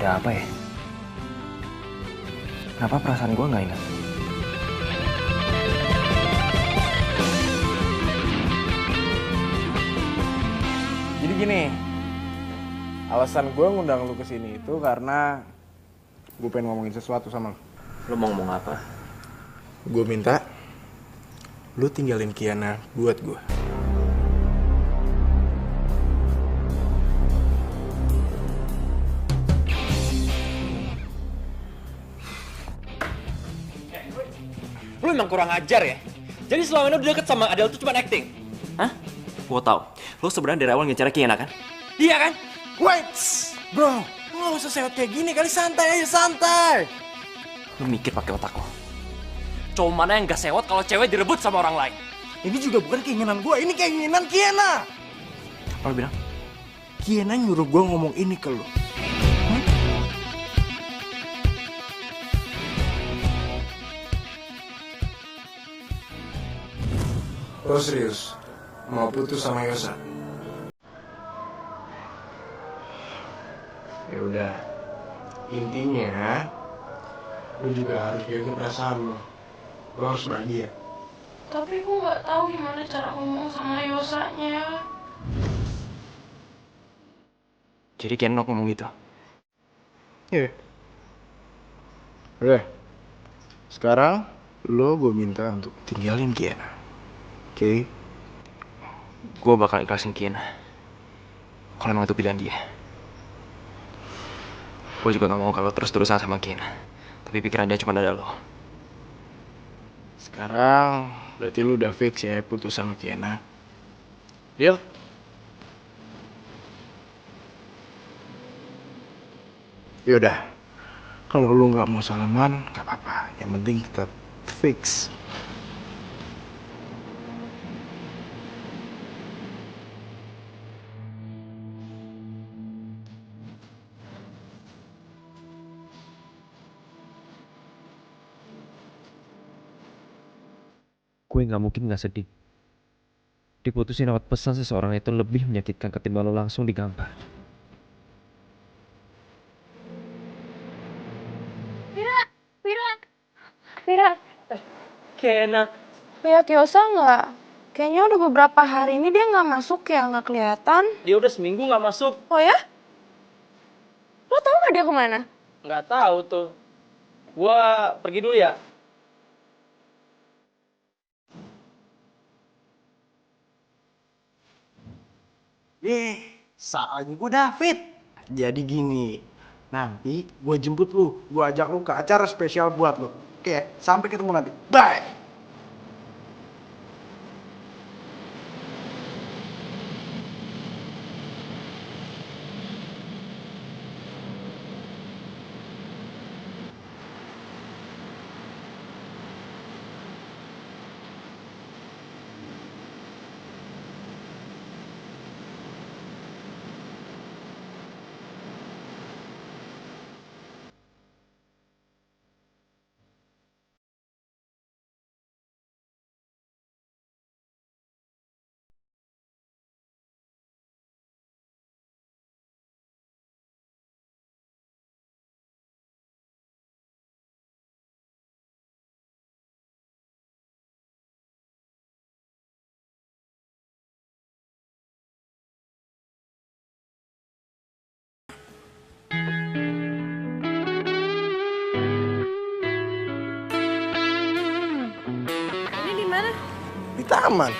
Ada apa ya? Kenapa perasaan gue nggak ingat? Jadi gini, alasan gue ngundang lu kesini itu karena gue pengen ngomongin sesuatu sama lu. Lo mau ngomong apa? Gue minta lu tinggalin Kiana buat gue. Lo emang kurang ajar ya? Jadi selama ini udah deket sama Adele tuh cuma acting? Hah? Gue tau, lo sebenarnya dari awal ngejar Kiana kan? Iya kan? Wait, bro, lu gak usah sewot kayak gini kali, santai aja, santai. Lo mikir pakai otak lo. Cowok mana yang gak sewot kalau cewek direbut sama orang lain? Ini juga bukan keinginan gue, ini keinginan Kiana. Apa lo bilang? Kiana nyuruh gue ngomong ini ke lu. Lo serius? Mau putus sama Yosa? Ya udah. Intinya, lu juga harus jaga perasaan lu. Lu harus bahagia. Tapi gue nggak tahu gimana cara ngomong sama Yosanya. Jadi Kiana ngomong gitu? Iya. Udah. Sekarang, lo gue minta untuk tinggalin Kiana. Oke? Gue bakal ikhlasin Kiana. Kalau emang itu pilihan dia. Gue juga gak mau kalau terus-terusan sama Kiana. Tapi pikiran dia cuma ada lo. Sekarang, berarti lu udah fix ya putus sama Kiana. Deal? Yaudah. Kalau lu gak mau salaman, gak apa-apa. Yang penting tetap fix. Gue gak mungkin gak sedih. Diputusin lewat pesan seseorang itu lebih menyakitkan ketimbang lo langsung digampar. Vira, Kiana. Lihat Yosa nggak? Kayaknya udah beberapa hari ini dia nggak masuk ya, nggak kelihatan. Dia udah seminggu nggak masuk. Oh ya? Lo tau nggak dia kemana? Nggak tahu tuh. Gua pergi dulu ya. Soalnya gue David. Jadi gini, nanti gue jemput lu, gue ajak lu ke acara spesial buat lu. Oke, sampai ketemu nanti. Bye! Ini di mana? Di taman.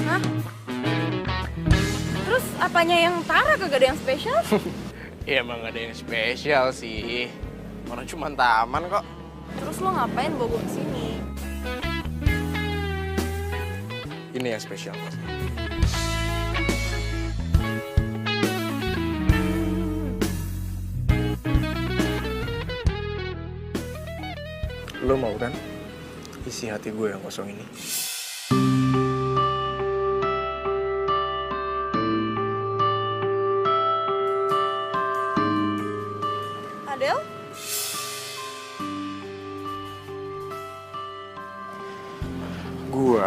Hah? Apanya yang Tara kagak ada yang spesial? Ya emang gak ada yang spesial sih. Orang cuma taman kok. Terus lo ngapain bawa gue kesini? Ini yang spesial Mas. Lo mau kan isi hati gue yang kosong ini? Adel? Gue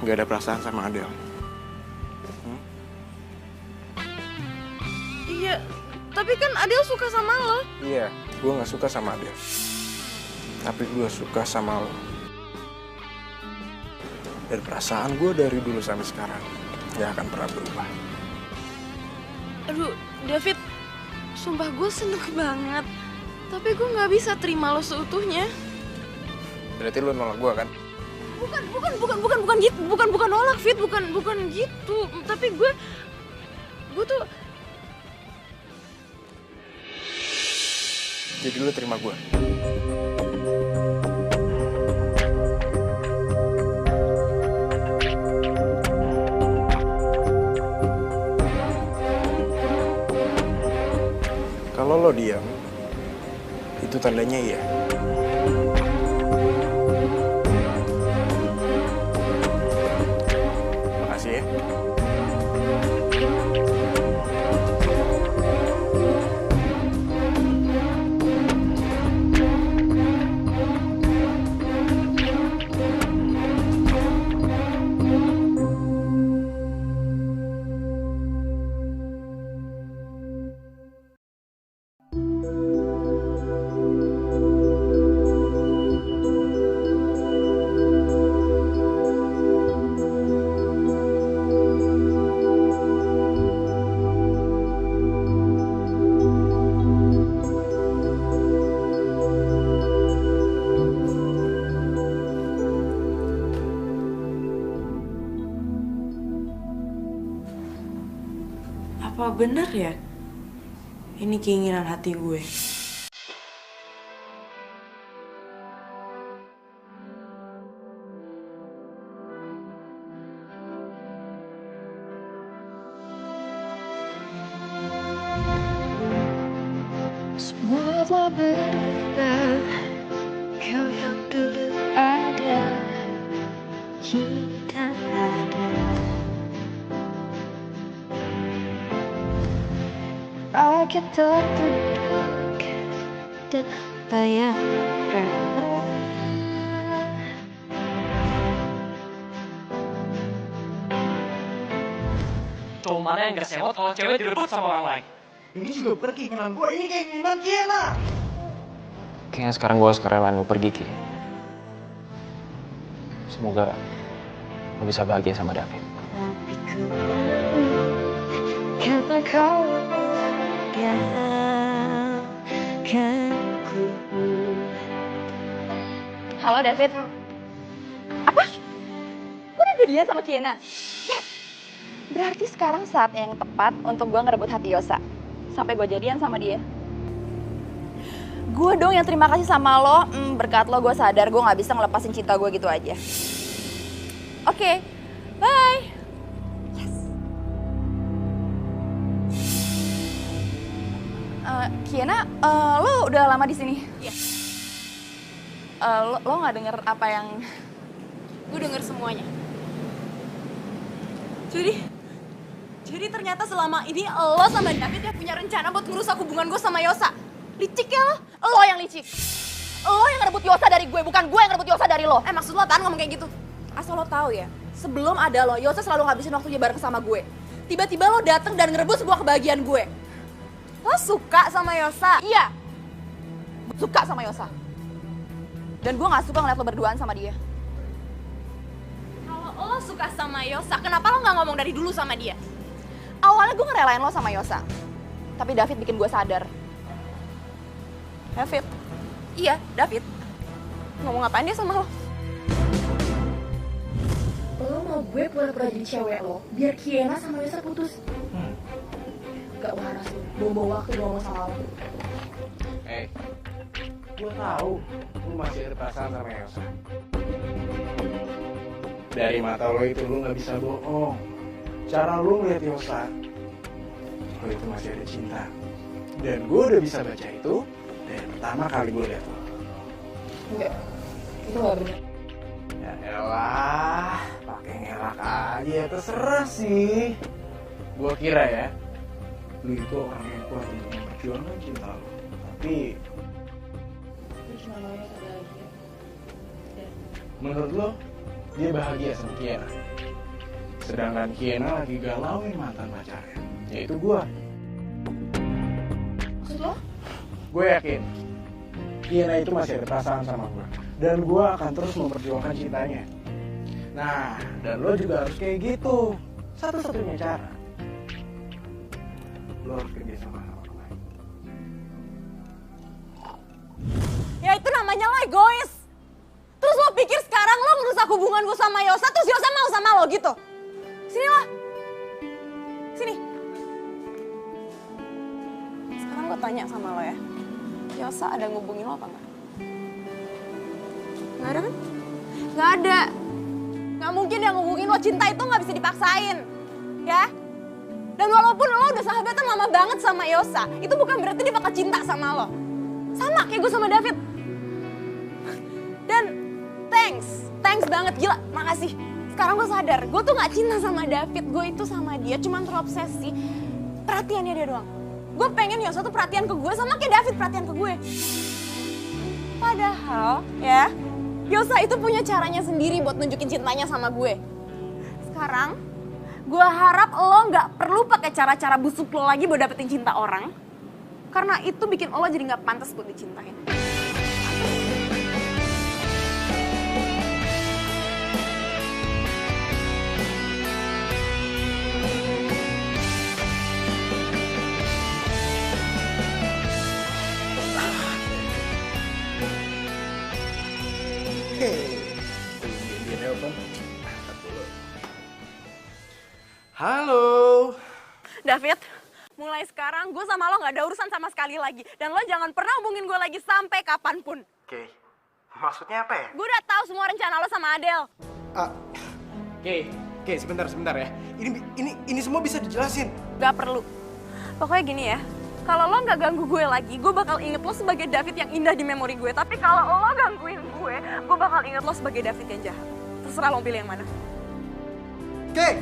gak ada perasaan sama Adel. Iya, tapi kan Adel suka sama lo. Iya, gue gak suka sama Adel. Tapi gue suka sama lo. Dan perasaan gue dari dulu sampai sekarang gak akan pernah berubah. Aduh, David, sumpah gue seneng banget. Tapi gue gak bisa terima lo seutuhnya. Berarti lo nolak gue kan? Bukan gitu, bukan nolak, Fit, bukan gitu. Tapi gue tuh. Jadi lo terima gue? Kalau lo diam, itu tandanya iya. Makasih ya. Apa bener ya? Ini keinginan hati gue. Semua telah berubah, kau yang dulu ada, kita ada. Rakyat terduduk dan bayang pernah. Cowok mana yang gak sewot kalau cewek direbut sama orang lain? Ini juga bukan keinginan gue, ini keinginan Kiana. Kayaknya sekarang gue harus kerelain lo pergi, Ki. Semoga lo bisa bahagia sama David. Karena kau biarkanku. Halo David. Apa? Gue udah jadian sama Kiana? Yes! Berarti sekarang saat yang tepat untuk gue ngerebut hati Yosa. Sampai gue jadian sama dia. Gue dong yang terima kasih sama lo. Berkat lo gue sadar gue gak bisa ngelepasin cinta gue gitu aja. Oke, bye. Yes. Kiana, lo udah lama di sini? Iya. Lo nggak denger apa yang? Gue denger semuanya. Jadi ternyata selama ini lo sama David yang punya rencana buat ngerusak hubungan gue sama Yosa. Licik ya lo? Lo yang licik. Lo yang ngerebut Yosa dari gue, bukan gue yang ngerebut Yosa dari lo. Maksud lo apaan ngomong kayak gitu? Asal lo tahu ya, sebelum ada lo, Yosa selalu ngabisin waktunya bareng sama gue. Tiba-tiba lo dateng dan ngerebut semua kebahagiaan gue. Lo suka sama Yosa? Iya. Suka sama Yosa. Dan gue gak suka ngeliat lo berduaan sama dia. Kalau lo suka sama Yosa, kenapa lo gak ngomong dari dulu sama dia? Awalnya gue ngerelain lo sama Yosa. Tapi David bikin gue sadar. David? Iya, David. Ngomong apaan dia sama lo? Lo mau kalau gue pura-pura jadi cewek lo, biar Kiena sama Yosa putus. Gak waras lo, bawa waktu gue ngomong sama lo. Gue tahu lu masih ada perasaan sama Elsa. Dari mata lo itu lu nggak bisa bohong. Cara lu ngeliat Elsa, lo itu masih ada cinta. Dan gue udah bisa baca itu dari pertama kali gue liat lo. Enggak, itu gak bener. Ya elah, pakai ngelak aja, terserah sih. Gue kira ya, lu itu orang yang kuat untuk memperjuangkan cinta lo. Tapi Cuma mau Yosa bahagia. menurut lo, dia bahagia sama Kiena. Sedangkan Kiena lagi galauin mantan pacarnya, yaitu gue. Maksud lo? Gue yakin Kiena itu masih ada perasaan sama gue. Dan gue akan terus memperjuangkan cintanya. Nah, dan lo juga harus kayak gitu. Satu-satunya cara, lo harus kerja sama orang lain. Ya itu namanya lo egois. Terus lo pikir sekarang lo ngerusak hubungan gue sama Yosa, terus Yosa mau sama lo gitu? Sini lo. Sini. Sekarang gue tanya sama lo ya. Yosa ada ngubungin lo apa enggak? Nggak ada kan? Nggak ada. Nggak mungkin yang ngubungin lo. Cinta itu nggak bisa dipaksain. Ya? Dan walaupun lo udah sahabatan lama banget sama Yosa, itu bukan berarti dia bakal cinta sama lo. Sama kayak gue sama David. Dan thanks banget, gila, makasih. Sekarang gue sadar, gue tuh gak cinta sama David, gue itu sama dia cuman terobsesi perhatiannya dia doang. Gue pengen Yosa tuh perhatian ke gue sama kayak David perhatian ke gue. Padahal ya, Yosa itu punya caranya sendiri buat nunjukin cintanya sama gue. Sekarang, gue harap lo gak perlu pakai cara-cara busuk lo lagi buat dapetin cinta orang. Karena itu bikin lo jadi gak pantas buat dicintain. Halo. David, mulai sekarang gue sama lo gak ada urusan sama sekali lagi. Dan lo jangan pernah hubungin gue lagi sampai kapanpun. Oke, maksudnya apa ya? Gue udah tahu semua rencana lo sama Adele. Oke, sebentar ya. Ini semua bisa dijelasin. Gak perlu. Pokoknya gini ya, kalau lo gak ganggu gue lagi, gue bakal inget lo sebagai David yang indah di memori gue. Tapi kalau lo gangguin gue bakal inget lo sebagai David yang jahat. Terserah lo pilih yang mana. Oke.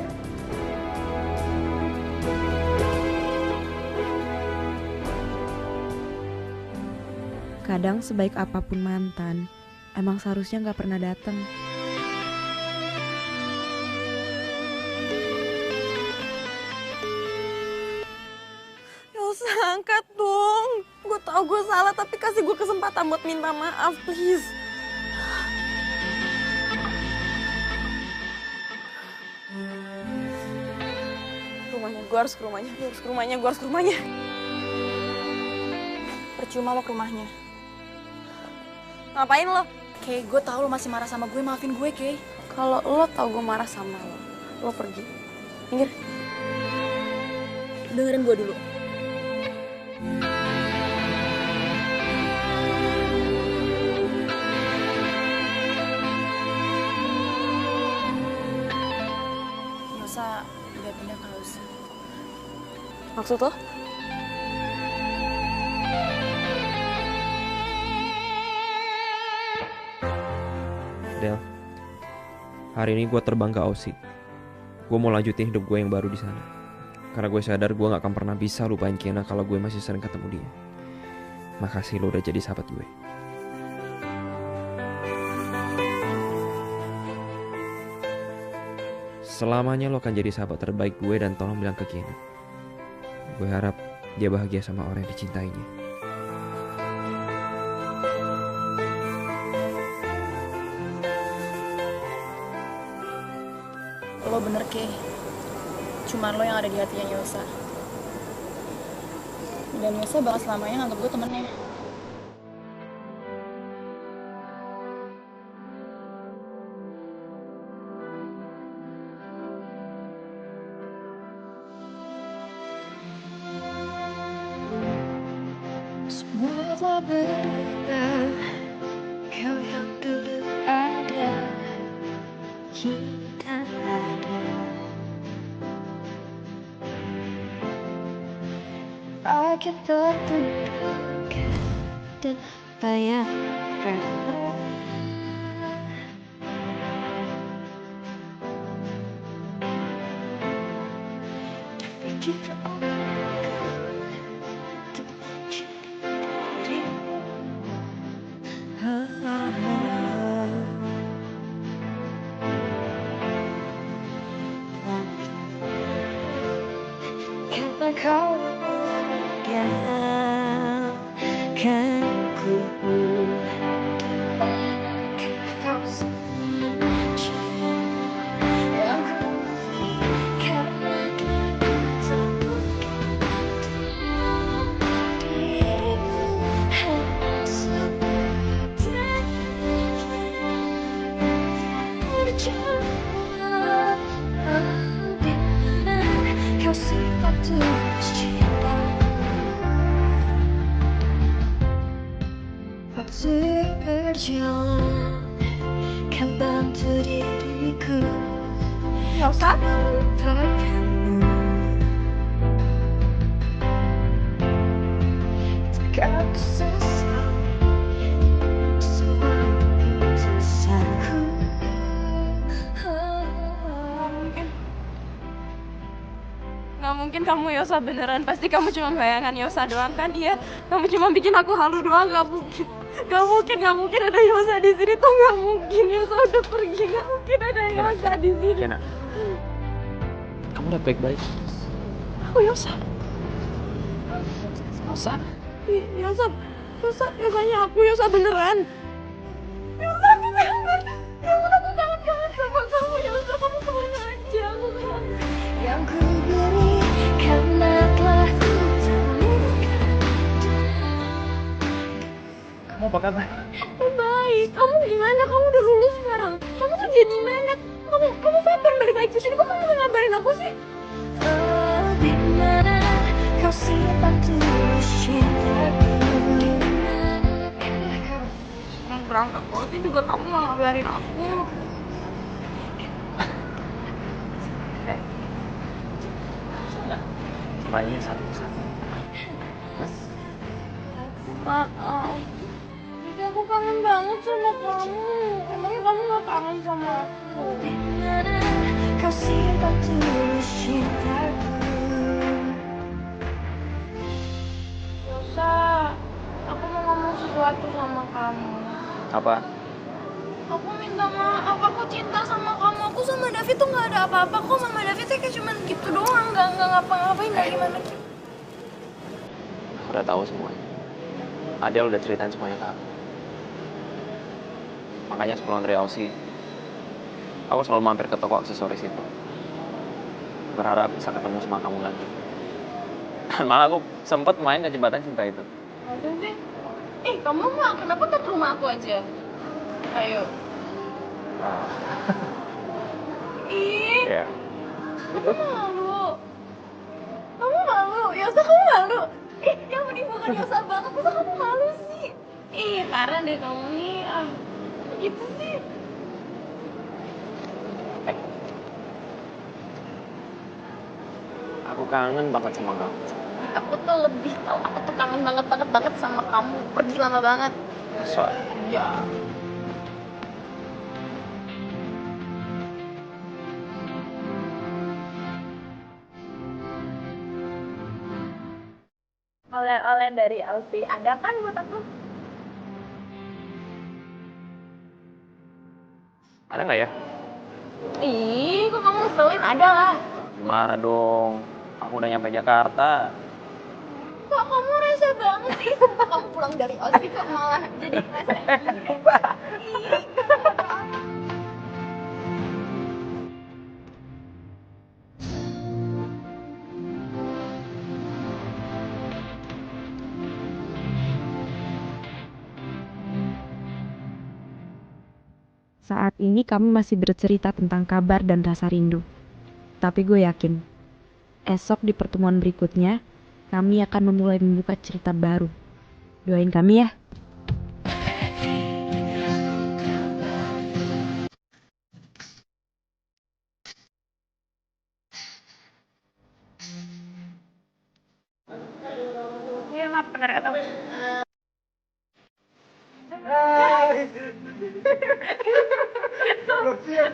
Kadang sebaik apapun mantan, emang seharusnya gak pernah datang. Yosa, angkat dong. Gue tau gue salah, tapi kasih gue kesempatan buat minta maaf, please. Gue harus ke rumahnya. Percuma lo ke rumahnya. Ngapain lo? Kay, gue tau lo masih marah sama gue, maafin gue, Kay. Kalau lo tau gue marah sama lo pergi. Minggir. Dengerin gue dulu. Yosa udah pindah ke Aussie. Maksud lo? Del, hari ini gue terbang ke Aussie. Gue mau lanjutin hidup gue yang baru di sana. Karena gue sadar gue gak akan pernah bisa lupain Kiena kalau gue masih sering ketemu dia. Makasih lo udah jadi sahabat gue. Selamanya lo akan jadi sahabat terbaik gue dan tolong bilang ke Kiena. Gue harap dia bahagia sama orang yang dicintainya. Lo bener, Kay. Cuman lo yang ada di hatinya Yosa. Dan Yosa bakal selamanya nganggap gue temennya. berbeda, kau yang dulu ada, kini tak ada. Rakyat tertunduk dan bayang rela. Tapi jika aku tak mencintai karena kau tinggalkan ku, kau sengaja yang ku karena kita kau sifat tulus cinta. Waktu berjalan kan bantu diriku melupakanmu. Takkan ku sesal semua keputusanku. Nggak mungkin kamu Yosa beneran, pasti kamu cuma bayangan Yosa doang kan? Iya, kamu cuma bikin aku halu doang, nggak mungkin. Nggak mungkin ada Yosa di sini tuh, nggak mungkin. Yosa udah pergi, nggak mungkin ada Yosa di sini. Kiana, kamu udah baik-baik. Aku Yosa. Yosa? Yosa, Yosanya aku, Yosa beneran. Yosa, aku kangen. Yosa, aku kangen sama kamu, Yosa. Kamu kemana aja? Aku kangen. Yang ku beri karena telah ku Kamu apa kabar? Aku baik. Kamu gimana? Kamu udah lulus sekarang. Kamu kerja di mana? Kamu kapan balik lagi ke sini? Kok kamu nggak ngabarin aku sih? di mana kau simpan tulus cintaku. Mau berangkat nanti juga kamu nggak ngabarin aku. Semuanya satu-satu. Maaf. Tapi aku kangen banget sama kamu. Emangnya kamu nggak kangen sama aku? Di mana kau simpan tulus cintaku. Yosa, aku mau ngomong sesuatu sama kamu. Apa? Aku minta maaf, aku cinta sama kamu. Aku sama David tuh nggak ada apa-apa kok. Sama David tuh kayak cuman gitu doang, nggak ngapa-ngapain, nggak gimana gitu. Aku udah tahu semuanya. Adel udah ceritain semuanya ke aku. Makanya sebelum dari Aussie, aku selalu mampir ke toko aksesoris itu. Berharap bisa ketemu sama kamu lagi. Dan malah aku sempet main ke jembatan cinta itu. Aduh deh. Kamu mah kenapa ke rumah aku aja? Ayo. Ih. Ya. Kamu malu. Yosa, kamu malu. Yang mending bukan Yosa banget. Masa kamu malu sih? Parah deh kamu nih. Gitu sih. Aku kangen banget sama kamu. Aku tuh lebih tahu. Aku tuh kangen banget sama kamu. Pergi lama banget. Soal. Ya. Oleh-oleh dari Elvi, ada kan buat aku? Ada nggak ya? Ih, kok kamu ngeselin? Ada lah. Gimana dong? Aku udah nyampe Jakarta. Kok kamu rese banget sih? Sumpah kamu pulang dari Aussie kok malah jadi rese. Saat ini kami masih bercerita tentang kabar dan rasa rindu. Tapi gue yakin, esok di pertemuan berikutnya, kami akan memulai membuka cerita baru. Doain kami ya.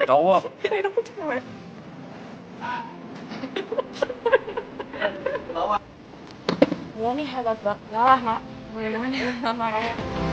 Cowok. Gue nih hebat banget lah, Mak. Gue nih hebat banget.